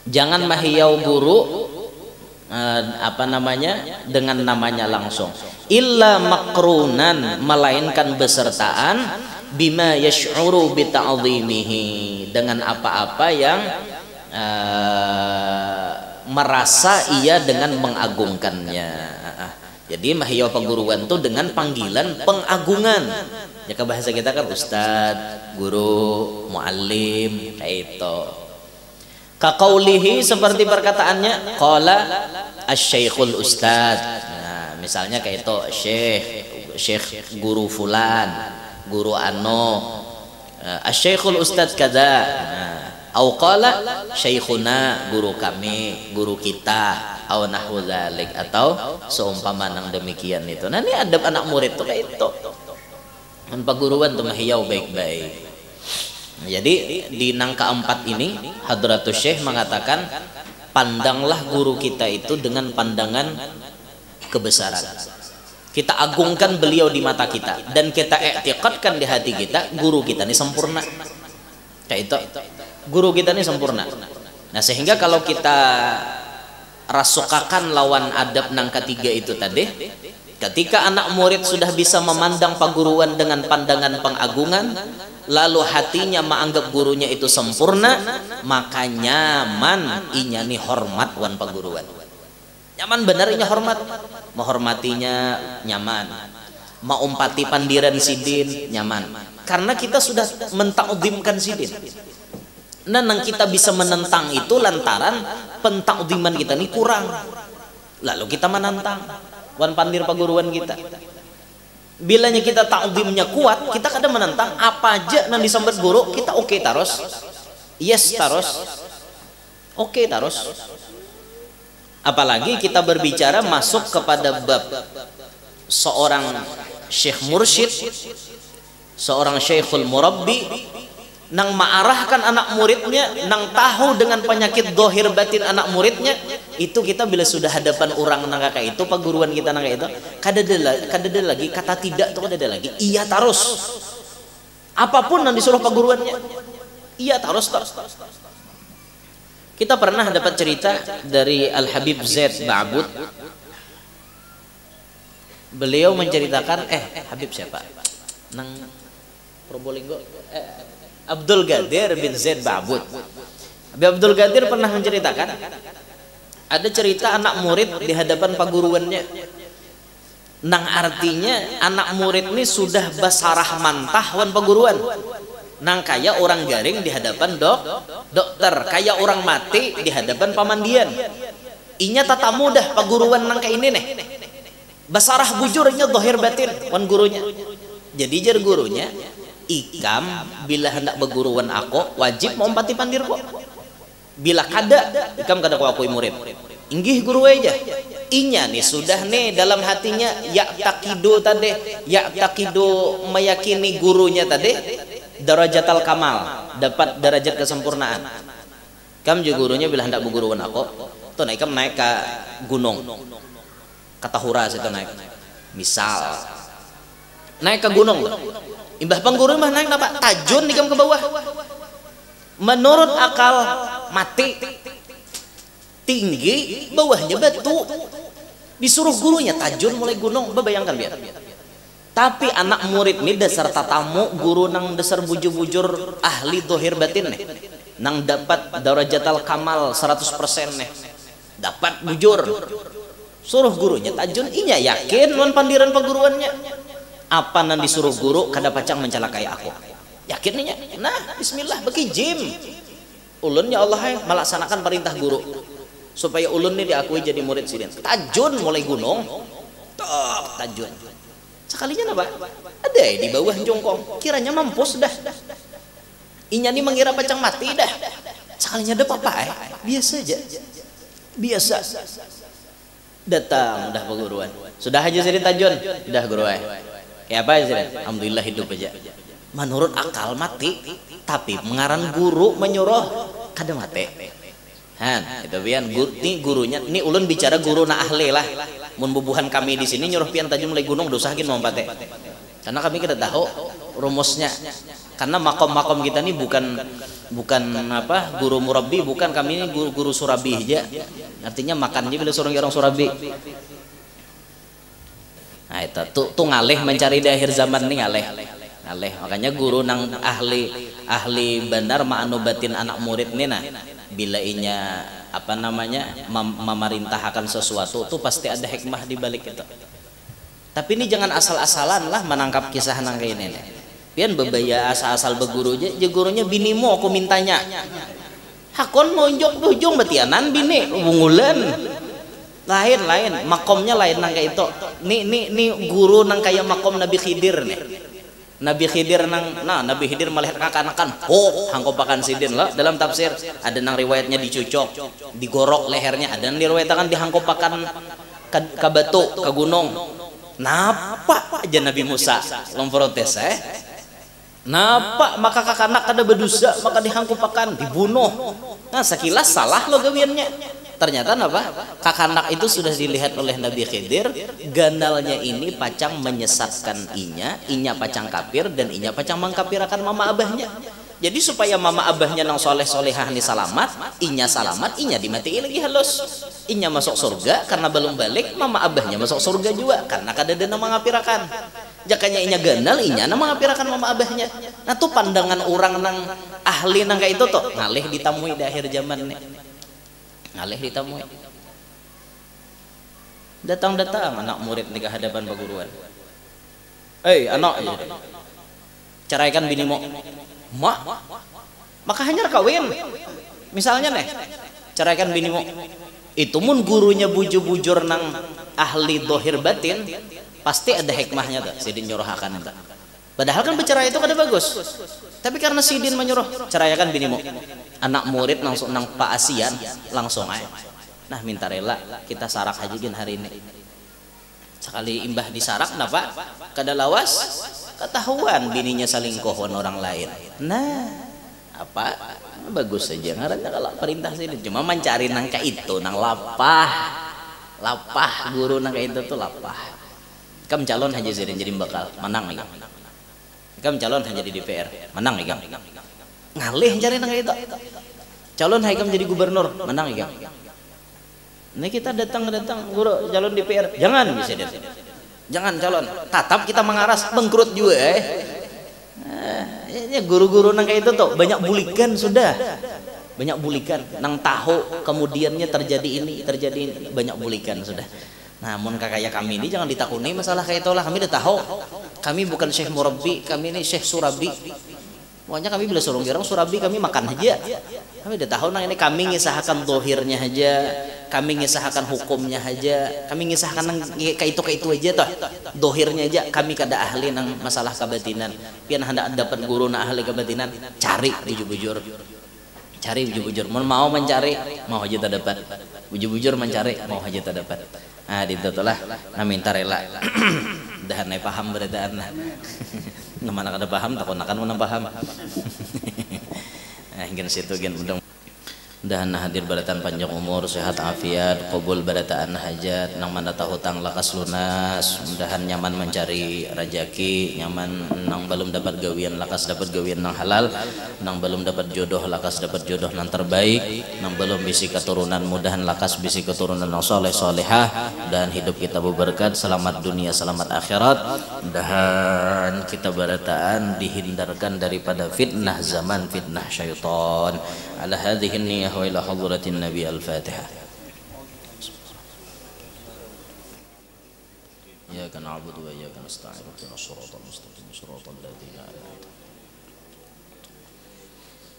Jangan mahiau guru apa namanya dengan namanya langsung, illa makrunan, melainkan besertaan bima yash'uru bi ta'dhimihi, dengan apa-apa yang merasa ia dengan mengagungkannya. Jadi mahiau paguruan itu dengan panggilan pengagungan. Jika bahasa kita kan ustad, guru, muallim kayak itu. Kaqaulihi, seperti perkataannya qala asy-syaikhul ustad. Nah, misalnya kayak itu syekh guru fulan, guru ano, asy-syaikhul ustad kada. Nah, au qala syaikhuna, guru kami, guru kita, au nahwu dzalik, atau seumpama nang demikian itu. Nah, ini adab anak murid tuh kayak itu. Mun paguruan tuh mahiau baik-baik. Jadi di nang keempat ini Hadratus Syekh mengatakan pandanglah guru kita itu dengan pandangan kebesaran. Kita agungkan beliau di mata kita dan kita i'tiqadkan di hati kita guru kita ini sempurna. Kayak itu. Guru kita ini sempurna. Nah, sehingga kalau kita rasukakan lawan adab nang ketiga itu tadi, ketika anak murid sudah bisa memandang paguruan dengan pandangan pengagungan, lalu hatinya menganggap gurunya itu sempurna, maka nyaman inya nih hormat wan paguruan. Nyaman bener inya hormat, menghormatinya nyaman, maumpati pandiran sidin nyaman, karena kita sudah mentakdimkan sidin. Nah, nang kita bisa menentang itu lantaran pentakdiman kita ini kurang, lalu kita menantang wan pandir paguruan kita. Bilanya kita takdimnya kuat, kita kadang menentang apa aja nang disambat guru, kita oke taros, yes taros, oke taros. Apalagi kita berbicara masuk kepada bab seorang syekh mursyid, seorang syekhul murabbi, nang ma'arahkan anak muridnya, nang tahu dengan penyakit dohir batin anak muridnya. Itu kita bila sudah hadapan orang nang kayak itu, paguruan kita nang kayak itu, kadada lagi kata tidak tuh, kadada lagi iya terus. Apapun yang disuruh paguruannya, iya terus. Kita pernah dapat cerita dari Al Habib Zaid Ba'bud. Beliau menceritakan, Habib siapa? Nang Probolinggo, Abdul Qadir bin Zaid Ba'bud. Habib Abdul Qadir pernah menceritakan ada cerita anak murid di hadapan paguruannya. Nang artinya anak murid ini sudah basarah mantah wan paguruan. Nang kaya orang garing di hadapan dokter, kaya orang mati di hadapan pamandian. Inya tata mudah paguruan nang kayak ini nih. Basarah bujurnya dohir batin wan gurunya. Jadi jar gurunya, ikam bila hendak berguruan aku wajib mau empati pandir kok. bila kada ikam kada ku akui murid inggih guru aja inya nih sudah nih dalam hatinya ya takido meyakini gurunya tadi darajatal kamal, dapat derajat kesempurnaan. Kam juga gurunya bilang hendak berguruan aku tuh naik ke gunung kata huras itu naik misal naik ke gunung imbah pengguru mah naik apa tajun nikam ke bawah menurut akal mati tinggi bawahnya batu disuruh gurunya tajun mulai gunung bayangkan biar tapi anak murid ini dasar tatamu guru nang dasar bujur-bujur ahli dohir batin nih nang dapat darajatal kamal 100% nih dapat bujur suruh gurunya tajun inya yakin non pandiran perguruannya apa nan disuruh guru kada pacang mencelakai aku yakin nih nah bismillah beki jim ulun ya Allah melaksanakan perintah guru supaya ulun ini diakui jadi murid sidin tajun mulai gunung tajun sekalinya apa ada di bawah jongkong kiranya mampus dah inya nih mengira pacang mati dah sekalinya ada apa biasa aja biasa datang dah perguruan sudah aja sidin tajun dah guru kayak apa sih alhamdulillah hidup aja menurut akal mati tapi mengaran guru menyuruh kada mati han itu pian gurunya ini ulun bicara guru na ahli lah mun bubuhan kami di sini nyuruh pian tajun mulai gunung dosa gin mau pate karena kami kita tahu rumusnya karena makom kita ini bukan apa guru murabbi bukan kami ini guru surabi aja artinya makannya bila suruh orang surabi nah itu tuh ngalih mencari di akhir zaman nih ngalih makanya guru nang ahli benar ma'anubatin anak murid nih nah bila inya apa namanya memerintahkan sesuatu tuh pasti ada hikmah di balik itu tapi ini jangan asal-asalan lah menangkap kisah nang kayak ini pian bebaya asal-asal beguru aja gurunya binimu aku mintanya hakon monjok bujung betianan bini bungulan lain makomnya lain nang kayak itu nih guru nang kayak makom Nabi Khidir nih Nabi Khidir Nabi Khidir melihat kakanakan hangkopakan sidin loh dalam tafsir ada nang riwayatnya dicucok digorok lehernya ada nang riwayatkan dihangkopakan ke batu ke gunung napa aja Nabi Musa lomprotes napa maka kakanak kada berdosa maka dihangkopakan dibunuh nah sekilas salah lo gawiannya ternyata apa kakanak itu sudah dilihat oleh Nabi Khidir ganalnya ini pacang menyesatkan inya pacang kafir dan inya pacang mengkafirakan mama abahnya jadi supaya mama abahnya nang soleh-solehah ni selamat inya dimatiin lagi halus inya masuk surga karena belum balik mama abahnya masuk surga juga karena kada ada mengapirakan jakanya inya ganal inya mengapirakan mama abahnya nah tuh pandangan orang nang ahli nang kayak itu tuh ngalih ditamui di akhir zaman nih ngalih ditamui datang anak murid di hadapan perguruan anak ceraikan binimu mak maka hanya kawin misalnya nih ceraikan binimu itu mun gurunya bujur-bujur nang ahli dohir batin pasti ada hikmahnya tuh sidin nyuruhakan itu padahal kan bercerai itu kada bagus tapi karena sidin menyuruh ceraikan binimu anak murid langsung nang Pak Asian langsung aja nah minta rela kita sarak aja gin hari ini sekali imbah disarak kenapa kada lawas ketahuan bininya selingkuhan orang lain nah apa bagus saja ngarannya kalau perintah sini cuma mencari nangka itu nang lapah guru nangka itu tuh lapah kam calon haji jadi bakal menang nih kam calon haji di DPR menang nih ngalih cari nang itu calon haikam jadi gubernur menang ya ini kita datang guru calon DPR jangan bisa dia jangan calon tatap kita mengaras bengkrut juga guru-guru nang kayak itu tuh banyak bulikan sudah banyak bulikan nang tahu kemudiannya terjadi ini banyak bulikan sudah namun kakak kami ini jangan ditakuni masalah kayak itulah kami udah tahu kami bukan syekh murabbi kami ini syekh surabi pokoknya kami bila suruh orang surabi kami makan aja kami udah tahu nang ini kami ngisahkan dohirnya aja kami ngisahkan hukumnya aja kami ngisahkan nang kayak itu aja toh dohirnya aja kami kada ahli nang masalah kabatinan pian hendak dapat guru na ahli kabatinan cari bujur-bujur Cari bujur-bujur, mau mencari, mau aja tak dapat. Bujur-bujur mencari, mau aja tak dapat. Nah, ditutulah, nah minta rela. Dah naik paham beradaan lah. Namanya kada paham, takut nakan mana paham. Nah, ingin situ gen mudah. Dan hadir baratan panjang umur, sehat afiat, qabul barataan hajat, nang mana tahu hutang lakas lunas, mudahan nyaman mencari rajaki, nyaman nang belum dapat gawian lakas dapat gawian nang halal, nang belum dapat jodoh lakas dapat jodoh nang terbaik, nang belum bisi keturunan mudahan lakas bisi keturunan nang soleh solehah, dan hidup kita berberkat, selamat dunia selamat akhirat, dan kita barataan dihindarkan daripada fitnah zaman, fitnah syaitan. Ala hadhihi niyah wa ila hadratin nabi al-fatihah. Iyyaka na'budu wa iyyaka nasta'in ihdinas siratal mustaqim siratal ladzina an'amta.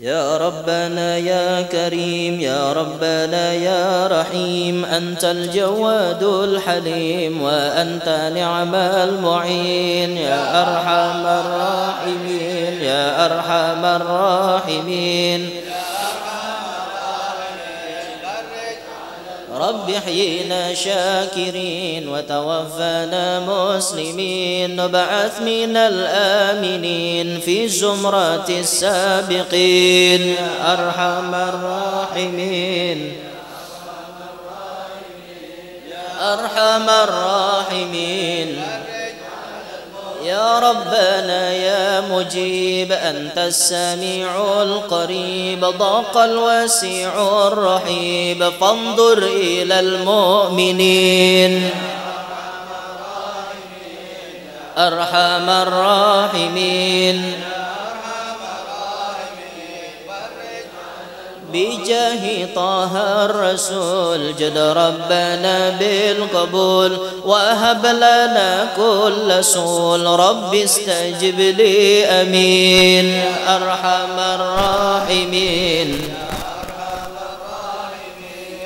يا ربنا يا كريم يا ربنا يا رحيم أنت الجواد الحليم وأنت نعم المعين يا أرحم الراحمين يا أرحم الراحمين رب احيينا شاكرين وتوفنا مسلمين وابعث من الآمنين في زمرة السابقين أرحم الراحمين أرحم الراحمين يا ربنا يا مجيب أنت السميع القريب ضاق الواسع الرحيب فانظر إلى المؤمنين أرحم الراحمين بجاه طه الرسول جد ربنا بالقبول وهب لنا كل سول رب استجب لي أمين أرحم الراحمين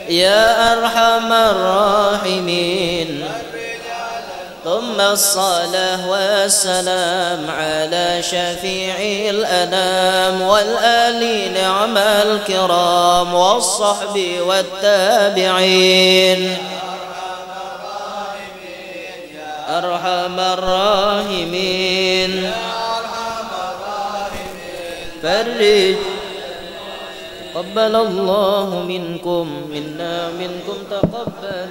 يا أرحم الراحمين ثم الصلاة والسلام على شفيع الأنام والآل نعم الكرام والصحب والتابعين أرحم الراحمين فرج تقبل الله منكم منا منكم تقبل